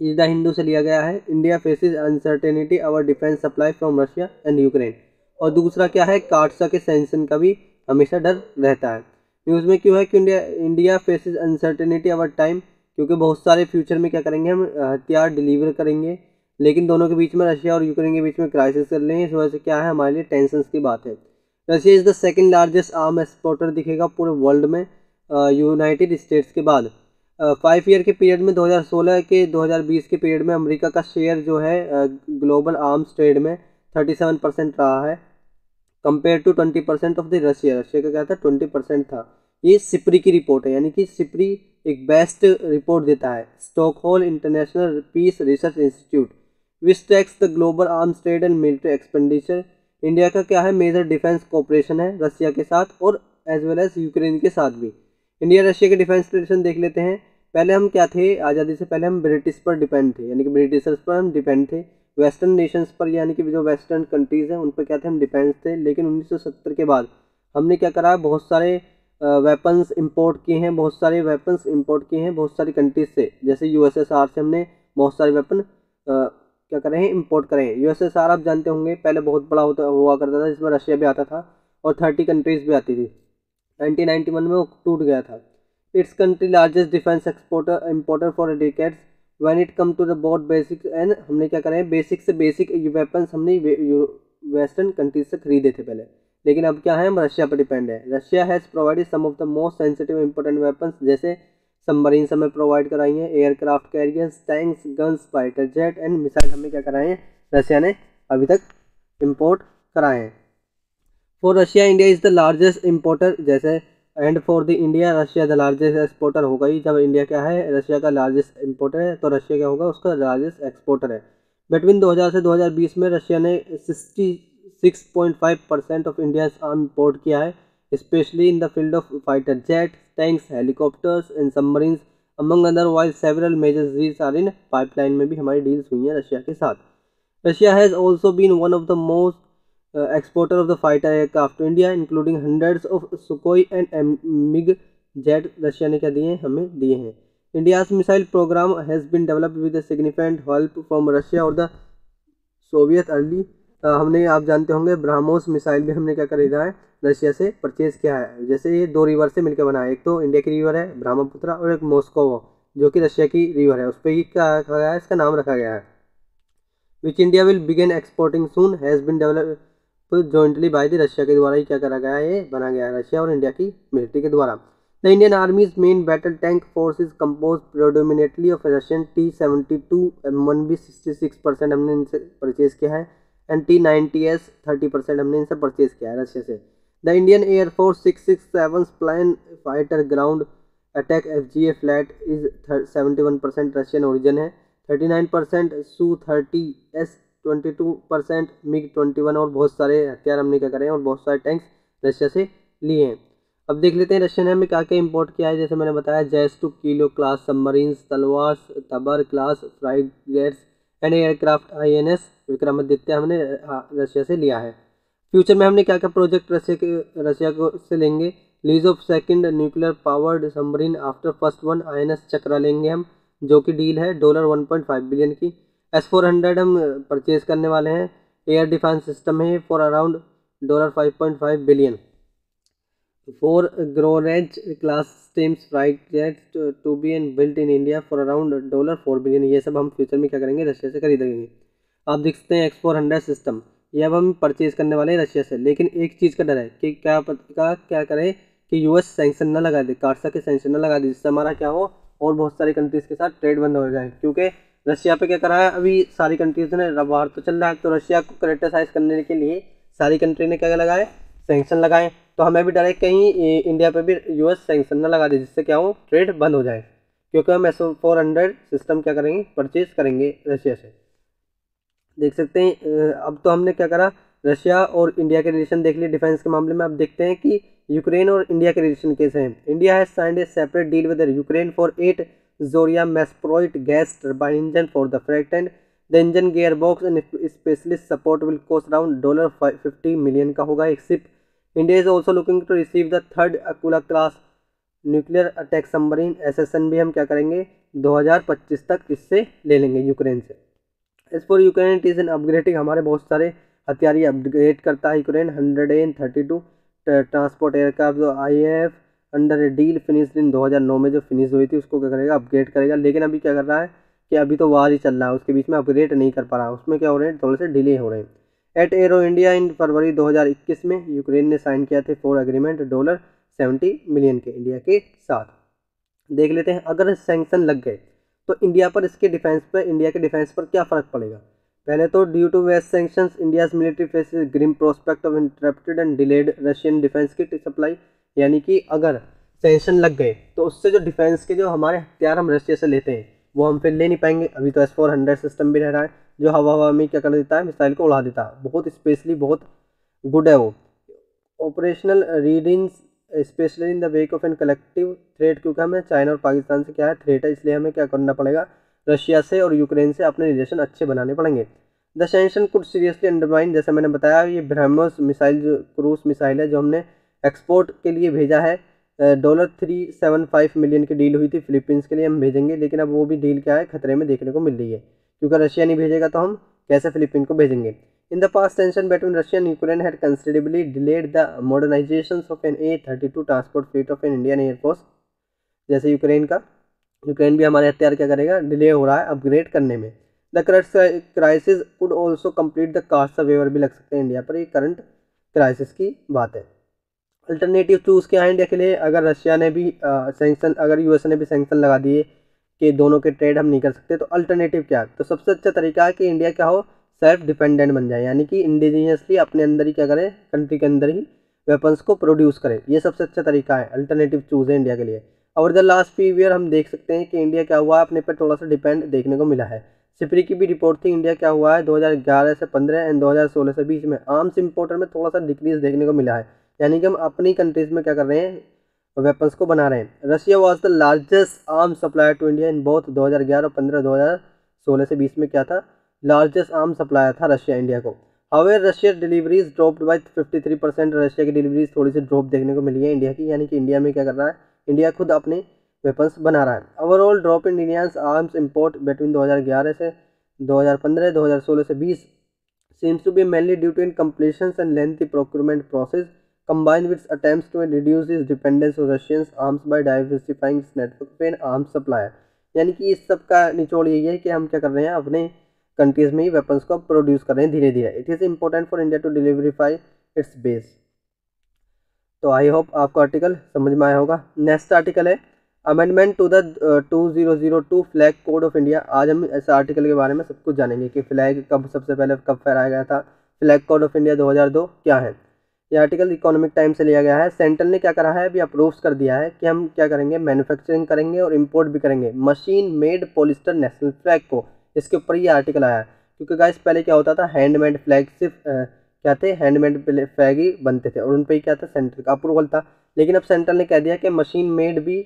ये द हिंदू से लिया गया है। India faces uncertainty our defence supply from Russia and Ukraine. और दूसरा क्या है, काटसा के सैंक्शन का भी हमेशा डर रहता है। न्यूज़ में क्यों है कि India faces uncertainty our time, क्योंकि बहुत सारे फ्यूचर में क्या करेंगे हम हथियार डिलीवर करेंगे, लेकिन दोनों के बीच में रशिया और यूक्रेन के बीच में क्राइसिस कर लेंगे। इस वजह से क्या है हमारे लिए टेंशन की बात है। Russia is the second largest arm exporter दिखेगा पूरे वर्ल्ड में यूनाइटेड स्टेट्स के बाद। 5 ईयर के पीरियड में 2016 के 2020 के पीरियड में अमेरिका का शेयर जो है ग्लोबल आर्म्स ट्रेड में 37% रहा है, compare to 20% of the Russia का क्या था 20% था। ये सिप्री की रिपोर्ट है, यानी कि सिप्री एक बेस्ट रिपोर्ट देता है, Stockholm International Peace Research Institute, which tracks the global arms trade and military expenditure. India का क्या है मेजर डिफेंस कोऑपरेशन है रशिया के साथ और एज वेल एज यूक्रेन के साथ भी। इंडिया रशिया के डिफेंस रिलेशन देख लेते हैं। पहले हम क्या थे, आज़ादी से पहले हम ब्रिटिश पर डिपेंड थे, यानी कि ब्रिटिशर्स पर हम डिपेंड थे। वेस्टर्न नेशंस पर, यानी कि जो वेस्टर्न कंट्रीज़ हैं उन पर क्या थे, हम डिपेंड थे। लेकिन 1970 के बाद हमने क्या करा, बहुत सारे वेपन्स इंपोर्ट किए हैं, बहुत सारे वेपन्स इंपोर्ट किए हैं बहुत सारी कंट्रीज से। जैसे USSR से हमने बहुत सारे वेपन क्या करे हैं, इंपोर्ट करें हैं। USSR आप जानते होंगे पहले बहुत बड़ा हुआ करता था, जिसमें रशिया भी आता था और 30 कंट्रीज भी आती थी। 1991 में वो टूट गया था। Its country largest defence exporter importer for decades when it come to the both basics and. हमने क्या करें, बेसिक से बेसिक वेपन्स हमने वेस्टर्न कंट्रीज से खरीदे थे पहले, लेकिन अब क्या है हम रशिया पर डिपेंड है। Russia has provided some of the most sensitive important weapons, जैसे सबमरीन हमें प्रोवाइड कराई हैं, aircraft carriers, tanks, guns, fighter jet and missile हमें क्या कराए हैं, रशिया ने अभी तक इंपोर्ट कराए हैं। For Russia India is the largest importer, जैसे and for the India Russia the largest exporter होगा ही। जब इंडिया क्या है रशिया का लार्जेस्ट इंपोर्टर है, तो रशिया क्या होगा उसका लार्जेस्ट एक्सपोर्टर है। बिटवीन 2000 से 2020 में रशिया ने 66.5% ऑफ इंडिया आर्म इंपोर्ट किया है, specially in the field of fighter jet, tanks, helicopters and submarines among other, while several major deals are in pipeline में भी हमारी डील्स हुई हैं रशिया के साथ। Russia has also been one of the most exporter of the fighter aircraft to India, including hundreds of Sukhoi and MiG jet। Russia ने क्या दिए हैं, हमें दिए हैं। India's missile program has been developed with a significant help from Russia और the Soviet early। हमने आप जानते होंगे ब्रह्मोस मिसाइल भी हमने क्या खरीदा है, रशिया से परचेज किया है। जैसे ये 2 रिवर से मिलकर बना है, एक तो इंडिया की रिवर है ब्रह्मपुत्र और एक मॉस्को जो कि रशिया की रिवर है, उस पर ही क्या रखा गया है, इसका नाम रखा गया है। Which India will begin exporting soon has been develop jointly by the Russia के द्वारा ही क्या करा गया है, ये बना गया है रशिया और इंडिया की मिलिट्री के द्वारा। The Indian आर्मीज main battle tank force is compose प्रोडोमिनेटली of Russian T-72 M1B 66% हमने इनसे परचेज किया है, एंड T-90S 30% हमने इनसे परचेज किया है रशिया से। The Indian air force 667 plan fighter ground attack FGA flat is 71% Russian origin है, 39% Su-30S, 22% MiG-21 और बहुत सारे हथियार हमने क्या करें और बहुत सारे टैंक्स रशिया से लिए हैं। अब देख लेते हैं रशिया ने हमें क्या क्या इंपोर्ट किया है। जैसे मैंने बताया JS2 kilo class submarines, Talwar Tabar class frigates and aircraft INS Vikramaditya हमने रशिया से लिया है। फ्यूचर में हमने क्या क्या प्रोजेक्ट रशिया को से लेंगे। Lease of second nuclear powered submarine after first one INS चक्रा लेंगे हम, जो कि डील है $1.5 बिलियन की। S-400 हम परचेज करने वाले हैं। एयर डिफेंस सिस्टम है for around $5.5 billion. 4 Grigorovich class stealth frigates to be and built in India for around $4 billion. ये सब हम फ्यूचर में क्या करेंगे, रशिया से खरीदेंगे। आप देख सकते हैं X-400 सिस्टम, ये अब हम परचेज करने वाले हैं रशिया से। लेकिन एक चीज़ का डर है कि क्या करें कि US सैंक्शन न लगा दे, काटसा के सैंक्शन न लगा दे, जिससे हमारा क्या हो और बहुत सारी कंट्रीज़ के साथ ट्रेड बंद हो जाए। क्योंकि रशिया पे क्या करा है, अभी सारी कंट्रीज ने वार तो चल रहा है, तो रशिया को क्रिटिसाइज करने के लिए सारी कंट्री ने क्या लगाए, सैंक्शन लगाए। तो हमें भी डर है कहीं इंडिया पे भी US सैंक्शन न लगा दे, जिससे क्या हो ट्रेड बंद हो जाए। क्योंकि हम S-400 सिस्टम क्या करेंगे, परचेज करेंगे रशिया से। देख सकते हैं अब तो हमने क्या करा, रशिया और इंडिया के रिलेशन देख लिए डिफेंस के मामले में। अब देखते हैं कि यूक्रेन और इंडिया के रिलेशन कैसे हैं। India has signed A separate deal with Ukraine for 8 Zoria Masproit gas turbine engine for the freight, and the engine gearbox and specialist support will cost around $50 million का होगा एक ship. India is also looking to receive the third Akula class nuclear attack submarine SSN भी हम क्या करेंगे 2025 तक इससे ले लेंगे यूक्रेन से। As for Ukraine it is an upgrading, हमारे बहुत सारे हथियार ये अपग्रेड करता है यूक्रेन। 132 ट्रांसपोर्ट एयरक्राफ्ट जो IAF under a deal finished in 2009 में जो फिनिश हुई थी उसको क्या करेगा, अपग्रेड करेगा। लेकिन अभी क्या कर रहा है कि अभी तो वार ही चल रहा है, उसके बीच में अपग्रेड नहीं कर पा रहा, उसमें क्या हो रहे हैं, थोड़े से डिले हो रहे हैं। एट एरो इंडिया इन फरवरी 2021 में यूक्रेन ने साइन किया थे 4 एग्रीमेंट $70 मिलियन के इंडिया के साथ। देख लेते हैं अगर सैंक्शन लग गए तो इंडिया पर, इसके डिफेंस पर, इंडिया के डिफेंस पर क्या फ़र्क पड़ेगा। पहले तो due to West sanctions India's military faces grim prospect of interrupted and delayed Russian defence kit supply, यानी कि अगर सैंक्शन लग गए तो उससे जो डिफेंस के जो हमारे हथियार हम रशिया से लेते हैं वो हम फिर ले नहीं पाएंगे। अभी तो S-400 सिस्टम भी रह रहा है जो हवा में क्या कर देता है, मिसाइल को उड़ा देता है, बहुत स्पेशली बहुत गुड है वो। Operational readings specially in the wake of an collective threat, क्योंकि हमें चाइना और पाकिस्तान से क्या है थ्रेट है, इसलिए हमें क्या करना पड़ेगा, रशिया से और यूक्रेन से अपने रिलेशन अच्छे बनाने पड़ेंगे। The sanction could seriously undermine, जैसे मैंने बताया ये ब्रह्मोस मिसाइल जो क्रूज मिसाइल है जो हमने एक्सपोर्ट के लिए भेजा है, $375 मिलियन की डील हुई थी फिलीपींस के लिए हम भेजेंगे, लेकिन अब वो भी डील क्या है खतरे में देखने को मिल रही है, क्योंकि रशिया नहीं भेजेगा तो हम कैसे फिलीपीन को भेजेंगे। In the past, tension between Russia and Ukraine had considerably delayed the modernizations of an A-32 transport fleet of an Indian Air Force। जैसे यूक्रेन भी हमारे हथियार क्या करेगा, डिले हो रहा है अपग्रेड करने में। The current crisis could also complete the cost waiver भी लग सकते हैं इंडिया पर, ये करंट क्राइसिस की बात है। अल्टरनेटिव चूज़ क्या है इंडिया के लिए, अगर रशिया ने भी सैंक्शन, अगर US ने भी सैंक्शन लगा दिए कि दोनों के ट्रेड हम नहीं कर सकते, तो अल्टरनेटिव क्या है, तो सबसे अच्छा तरीका है कि इंडिया क्या हो, सेल्फ डिपेंडेंट बन जाए, यानी कि इंडिजीनियसली अपने अंदर ही क्या करें, कंट्री के अंदर ही वेपन्स को प्रोड्यूस करें, ये सबसे अच्छा तरीका है, अल्टरनेटिव चूज़ है इंडिया के लिए। और द लास्ट फ्यू ईयर हम देख सकते हैं कि इंडिया क्या हुआ है, अपने पर थोड़ा सा डिपेंड देखने को मिला है। सिपरी की भी रिपोर्ट थी, इंडिया क्या हुआ है 2011 से 15 एंड 2016 से 20 में आर्म्स इंपोर्टर में थोड़ा सा डिक्रीज देखने को मिला है, यानी कि हम अपनी कंट्रीज में क्या कर रहे हैं, वेपन्स को बना रहे हैं। Russia was the largest arm supplier to India in both 2011 और 15, 2016 से 20 में क्या था, लार्जेस्ट आर्म सप्लायर था रशिया इंडिया को। However Russia deliveries dropped by 53%, Russia की डिलीवरीज थोड़ी सी ड्रॉप देखने को मिली है इंडिया की, यानी कि इंडिया में क्या कर रहा है, इंडिया खुद अपने वेपन्स बना रहा है। Overall drop in Indians arms import between 2011 से 2015, 2016 से 20 seems to be mainly due to incompletions and lengthy procurement process combined with attempts to reduce its dependence on Russian arms by diversifying its network of an arms supplier। यानी कि इस सब का निचोड़ यही है कि हम क्या कर रहे हैं, अपने कंट्रीज में ही वेपन्स को प्रोड्यूस कर रहे हैं धीरे धीरे। It is important for India to diversify its base. तो आई होप आपको आर्टिकल समझ में आया होगा। नेक्स्ट आर्टिकल है amendment to the 2002 flag code of India. आज हम इस आर्टिकल के बारे में सब कुछ जानेंगे कि फ्लैग सबसे पहले कब फहराया गया था, फ्लैग कोड ऑफ इंडिया 2002 क्या है। ये आर्टिकल इकोनॉमिक टाइम से लिया गया है। सेंट्रल ने क्या करा है, अभी अप्रूव कर दिया है कि हम क्या करेंगे, मैन्युफैक्चरिंग करेंगे और इंपोर्ट भी करेंगे machine made polyester national flag को। इसके ऊपर ये आर्टिकल आया है, क्योंकि गाइस पहले क्या होता था, हैंडमेड फ्लैग सिर्फ क्या थे, हैंडमेड फ्लैग ही बनते थे और उन पर ही क्या था, सेंट्रल का अप्रूवल था। लेकिन अब सेंट्रल ने कह दिया कि मशीन मेड भी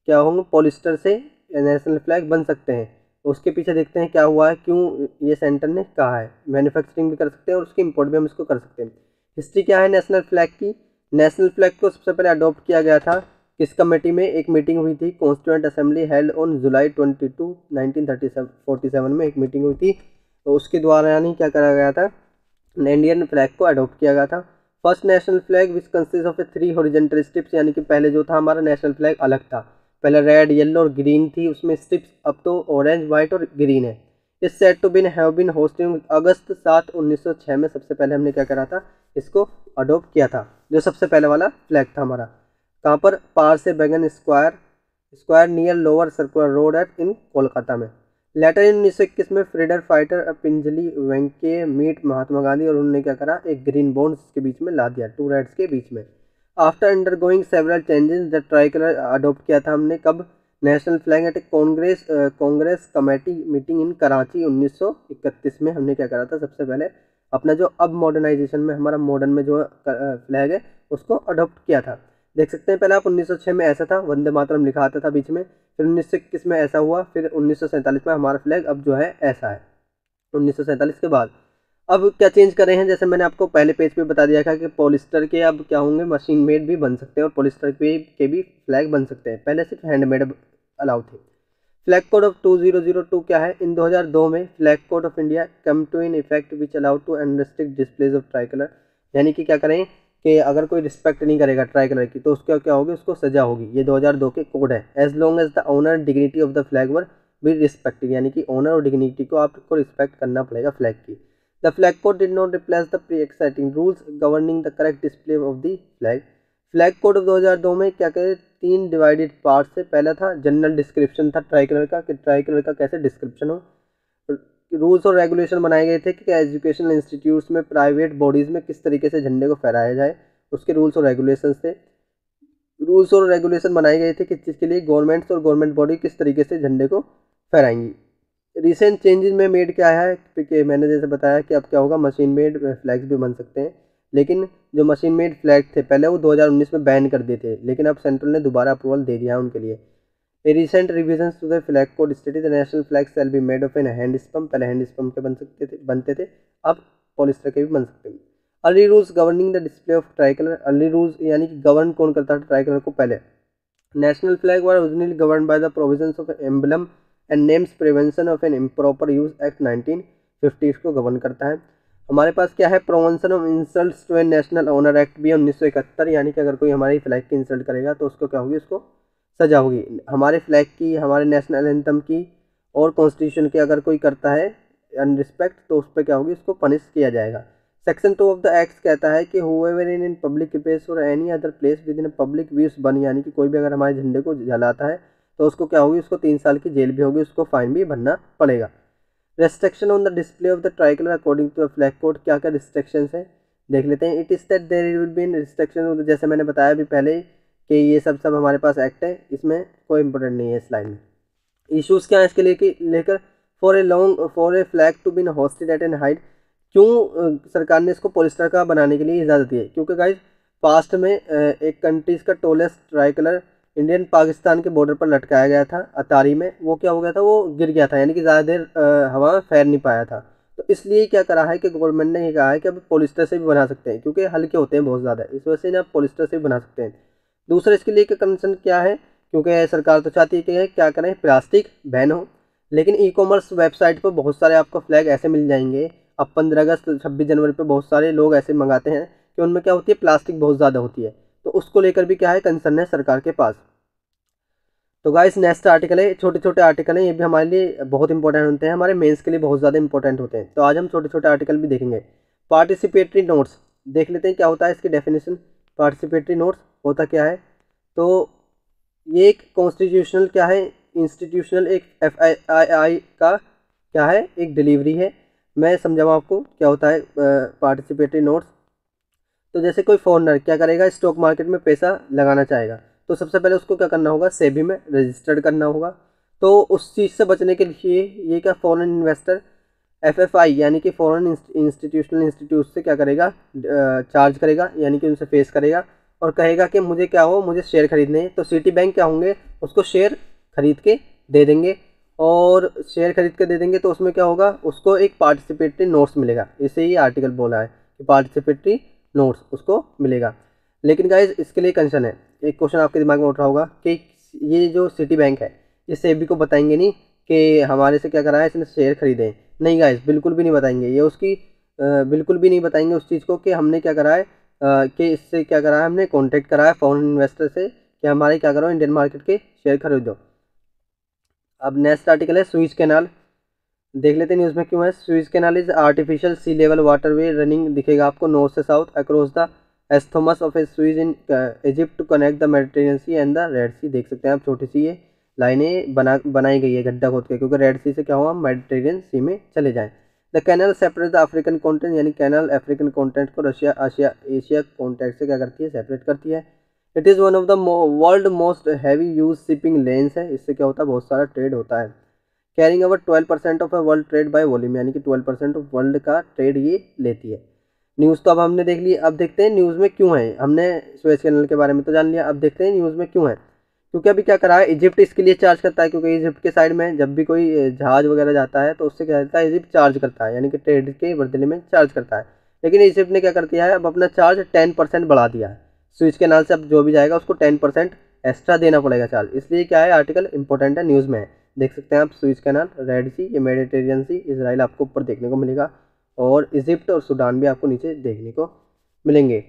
क्या होंगे, पॉलिस्टर से नेशनल फ्लैग बन सकते हैं। उसके पीछे देखते हैं क्या हुआ है, क्यों ये सेंटर ने कहा है। मैन्युफैक्चरिंग भी कर सकते हैं और उसकी इंपोर्ट भी हम इसको कर सकते हैं। हिस्ट्री क्या है नेशनल फ्लैग की। नेशनल फ्लैग को सबसे पहले अडॉप्ट किया गया था किस कमेटी में, एक मीटिंग हुई थी, constituent assembly held on July 22, 1947 में एक मीटिंग हुई थी, तो उसके द्वारा यानी क्या करा गया था, इंडियन फ्लैग को अडॉप्ट किया गया था। First national flag which consist of 3 horizontal strips, यानी कि पहले जो था हमारा नेशनल फ्लैग अलग था, पहले रेड येलो और ग्रीन थी उसमें स्ट्रिप्स, अब तो ऑरेंज वाइट और ग्रीन है। Is set to been have been hoisting August 7, 1906 में सबसे पहले हमने क्या करा था, इसको अडॉप्ट किया था, जो सबसे पहले वाला फ्लैग था हमारा। कहाँ पर, Parsi Bagan square near lower circular road at in Kolkata में। लेटर इन 1921 में freedom fighter Pingali Venkayya meet Mahatma Gandhi, और उन्होंने क्या करा, एक ग्रीन बॉन्ड के बीच में ला दिया, 2 रेड्स के बीच में। After undergoing several changes the tricolour adopt किया था हमने कब, national flag at Congress committee meeting in Karachi 1931 में हमने क्या करा था, सबसे पहले अपना जो अब मॉडर्नाइजेशन में हमारा मॉडर्न में जो फ्लैग है उसको अडॉप्ट किया था। देख सकते हैं पहले आप 1906 में ऐसा था, वंदे मातरम लिखा आता था बीच में, फिर 1921 में ऐसा हुआ, फिर 1947 में हमारा फ्लैग अब जो है ऐसा है 1947 के बाद। अब क्या चेंज कर रहे हैं, जैसे मैंने आपको पहले पेज पे बता दिया था कि पॉलिस्टर के अब क्या होंगे, मशीन मेड भी बन सकते हैं और पॉलिस्टर के भी फ्लैग बन सकते हैं। पहले सिर्फ हैंडमेड अलाउ थे। फ्लैग कोड ऑफ 2002 क्या है, इन 2002 में flag code of India come to in effect which allow to unrestricted displays of tricolour, यानी कि क्या करें कि अगर कोई रिस्पेक्ट नहीं करेगा ट्राई कलर की तो उसका क्या होगी, उसको सजा होगी। ये 2002 के कोड है। As long as the honour dignity of the flag were be respected, यानी कि ऑनर और डिग्निटी को आपको रिस्पेक्ट करना पड़ेगा फ्लैग की। The flag code did not replace the pre exciting rules governing the correct display of the flag. Flag code of 2002 में क्या करें, 3 डिवाइडेड पार्ट से। पहला था जनरल डिस्क्रिप्शन था ट्राई कलर का, कि ट्राई कलर का कैसे डिस्क्रिप्शन हो। रूल्स और रेगुलेशन बनाए गए थे कि एजुकेशनल इंस्टीट्यूट्स में, प्राइवेट बॉडीज़ में किस तरीके से झंडे को फहराया जाए, उसके रूल्स और रेगुलेशन थे। रूल्स और रेगुलेशन बनाए गए थे कि जिसके लिए गवर्नमेंट्स और गवर्नमेंट बॉडी किस तरीके से झंडे को फहराएंगी। रिसेंट चेंजेस में मेड क्या है कि मैंने जैसे बताया कि अब क्या होगा, मशीन मेड फ्लैग्स भी बन सकते हैं। लेकिन जो मशीन मेड फ्लैग थे पहले वो 2019 में बैन कर दिए थे, लेकिन अब सेंट्रल ने दोबारा अप्रूवल दे दिया है उनके लिए। A recent revision to the flag code stated the national flag shall be made of an hand spun, पहले हैंड स्पम्प के बनते थे, अब पॉलिस्टर के भी बन सकते हैं। Early rules governing the display of try colour, early rules यानी कि गवर्न कौन करता था ट्राई कलर को पहले। National flag were originally govern by the provisions of emblem and names prevention of an improper use act 1950 को गवर्न करता है। हमारे पास क्या है, prevention of insults to a national honour act भी है 1971, यानी कि अगर कोई हमारी फ्लैग की इंसल्ट करेगा तो उसको क्या होगी, उसको सजा होगी। हमारे फ्लैग की, हमारे नेशनल एंथम की और कॉन्स्टिट्यूशन की अगर कोई करता है अनरिस्पेक्ट तो उस पर क्या होगी, उसको पनिश किया जाएगा। सेक्शन 2 ऑफ द एक्ट कहता है कि हुएवर इन पब्लिक प्लेस और any other place with in public views बन, यानी कि कोई भी अगर हमारे झंडे को जलाता है तो उसको क्या होगी, उसको 3 साल की जेल भी होगी, उसको फाइन भी भरना पड़ेगा। Restriction on the display of the tricolour according to the flag code, क्या क्या रिस्ट्रिक्शंस हैं देख लेते हैं। It is that there will be in restriction, जैसे मैंने बताया अभी पहले कि ये सब हमारे पास एक्ट है, इसमें कोई इंपॉर्टेंट नहीं है स्लाइड में। इश्यूज़ क्या है इसके लेकर, for a flag to be hosted at an height, क्यों सरकार ने इसको पॉलिस्टर का बनाने के लिए इजाज़त दी है, क्योंकि गाइज पास्ट में एक कंट्रीज़ का tallest try colour Indian Pakistan के बॉर्डर पर लटकाया गया था अतारी में, वो क्या हो गया था, वो गिर गया था, यानी कि ज़्यादा देर हवा में फैल नहीं पाया था। तो इसलिए क्या करा है कि गवर्नमेंट ने ये कहा है कि अब पॉलिस्टर से भी बना सकते हैं, क्योंकि हल्के होते हैं बहुत ज़्यादा, इस वजह से ना आप पॉलिस्टर से भी बना सकते हैं। दूसरा इसके लिए कंसर्न क्या है, क्योंकि सरकार तो चाहती है कि क्या करें, प्लास्टिक बैन हो, लेकिन ई कॉमर्स वेबसाइट पर बहुत सारे आपको फ्लैग ऐसे मिल जाएंगे। अब 15 अगस्त 26 जनवरी पर बहुत सारे लोग ऐसे मंगाते हैं कि उनमें क्या होती है, प्लास्टिक बहुत ज़्यादा होती है, तो उसको लेकर भी क्या है, कंसर्न है सरकार के पास। तो गाइस नेक्स्ट आर्टिकल है, छोटे छोटे आर्टिकल हैं, ये भी हमारे लिए बहुत इंपॉर्टेंट होते हैं, हमारे मेंस के लिए बहुत ज़्यादा इंपॉर्टेंट होते हैं। तो आज हम छोटे छोटे आर्टिकल भी देखेंगे। पार्टिसिपेटरी नोट्स देख लेते हैं क्या होता है, इसकी डेफिनेशन। पार्टिसिपेटरी नोट्स होता क्या है, तो ये एक कॉन्स्टिट्यूशनल क्या है, इंस्टीट्यूशनल एक FII का क्या है, एक डिलीवरी है। मैं समझाऊँ आपको क्या होता है पार्टिसिपेटरी नोट्स। तो जैसे कोई फॉरनर क्या करेगा, स्टॉक मार्केट में पैसा लगाना चाहेगा, तो सबसे पहले उसको क्या करना होगा, सेबी में रजिस्टर्ड करना होगा। तो उस चीज़ से बचने के लिए ये क्या, फॉरेन इन्वेस्टर FFI यानी कि फॉरेन इंस्टीट्यूशनल इंस्टीट्यूट से क्या करेगा, चार्ज करेगा, यानी कि उनसे फेस करेगा और कहेगा कि मुझे क्या हो, मुझे शेयर खरीदने हैं। तो सिटी बैंक क्या होंगे, उसको शेयर खरीद के दे देंगे, और शेयर खरीद के दे देंगे तो उसमें क्या होगा, उसको एक पार्टिसिपेटरी नोट्स मिलेगा। इसे ही आर्टिकल बोला है कि पार्टिसिपेटरी नोट्स उसको मिलेगा। लेकिन गाइज इसके लिए कंसर्न है, एक क्वेश्चन आपके दिमाग में उठ रहा होगा कि ये जो सिटी बैंक है ये सेबी को बताएंगे नहीं कि हमारे से क्या करा है, इसने शेयर खरीदे। नहीं गाइज, बिल्कुल भी नहीं बताएंगे, ये उसकी बिल्कुल भी नहीं बताएंगे उस चीज़ को कि हमने क्या करा है, कि इससे क्या करा है, हमने कॉन्टेक्ट करा है फॉरेन इन्वेस्टर से कि हमारे क्या करो, इंडियन मार्केट के शेयर खरीदो। अब नेक्स्ट आर्टिकल है स्विज कैनाल, देख लेते हैं न्यूज़ में क्यों है। Suez canal is artificial sea level waterway running, दिखेगा आपको नॉर्थ से south across the isthmus of a Suez in Egypt to connect the Mediterranean sea and the red sea. देख सकते हैं आप, छोटी सी ये लाइनें बनाई गई है गड्ढा खोद के, क्योंकि रेड सी से क्या हुआ, हम मेडिटेरियन सी में चले जाएं। The canal separate the African continent, यानी कैनल अफ्रीकन कॉन्टिनेंट को रशिया एशिया कॉन्टिनेंट से क्या करती है, सेपरेट करती है। It is one of the world most heavy use shipping lanes है, इससे क्या होता है, बहुत सारा ट्रेड होता है। Carrying over 12% of world trade by volume, यानी कि 12% ऑफ वर्ल्ड का ट्रेड ये लेती है। न्यूज़ तो अब हमने देख ली, अब देखते हैं न्यूज़ में क्यों है। हमने स्वेज कैनल के बारे में तो जान लिया, अब देखते हैं न्यूज़ में क्यों है। क्योंकि अभी क्या करा है, इजिप्ट इसके लिए चार्ज करता है, क्योंकि इजिप्ट के साइड में जब भी कोई जहाज वगैरह जाता है तो उससे क्या होता है, इजिप्ट चार्ज करता है, यानी कि ट्रेड के बदले में चार्ज करता है। लेकिन इजिप्ट ने क्या कर दिया है, अब अपना चार्ज 10% बढ़ा दिया है। स्विच कैनाल से अब जो भी जाएगा उसको 10% एक्स्ट्रा देना पड़ेगा चार्ज। इसलिए क्या है, आर्टिकल इंपॉर्टेंट है, न्यूज़ में है। देख सकते हैं आप, स्विच कैनाल, रेड सी, ये मेडिटेरियन सी, इसराइल आपको ऊपर देखने को मिलेगा, और इजिप्ट और सूडान भी आपको नीचे देखने को मिलेंगे।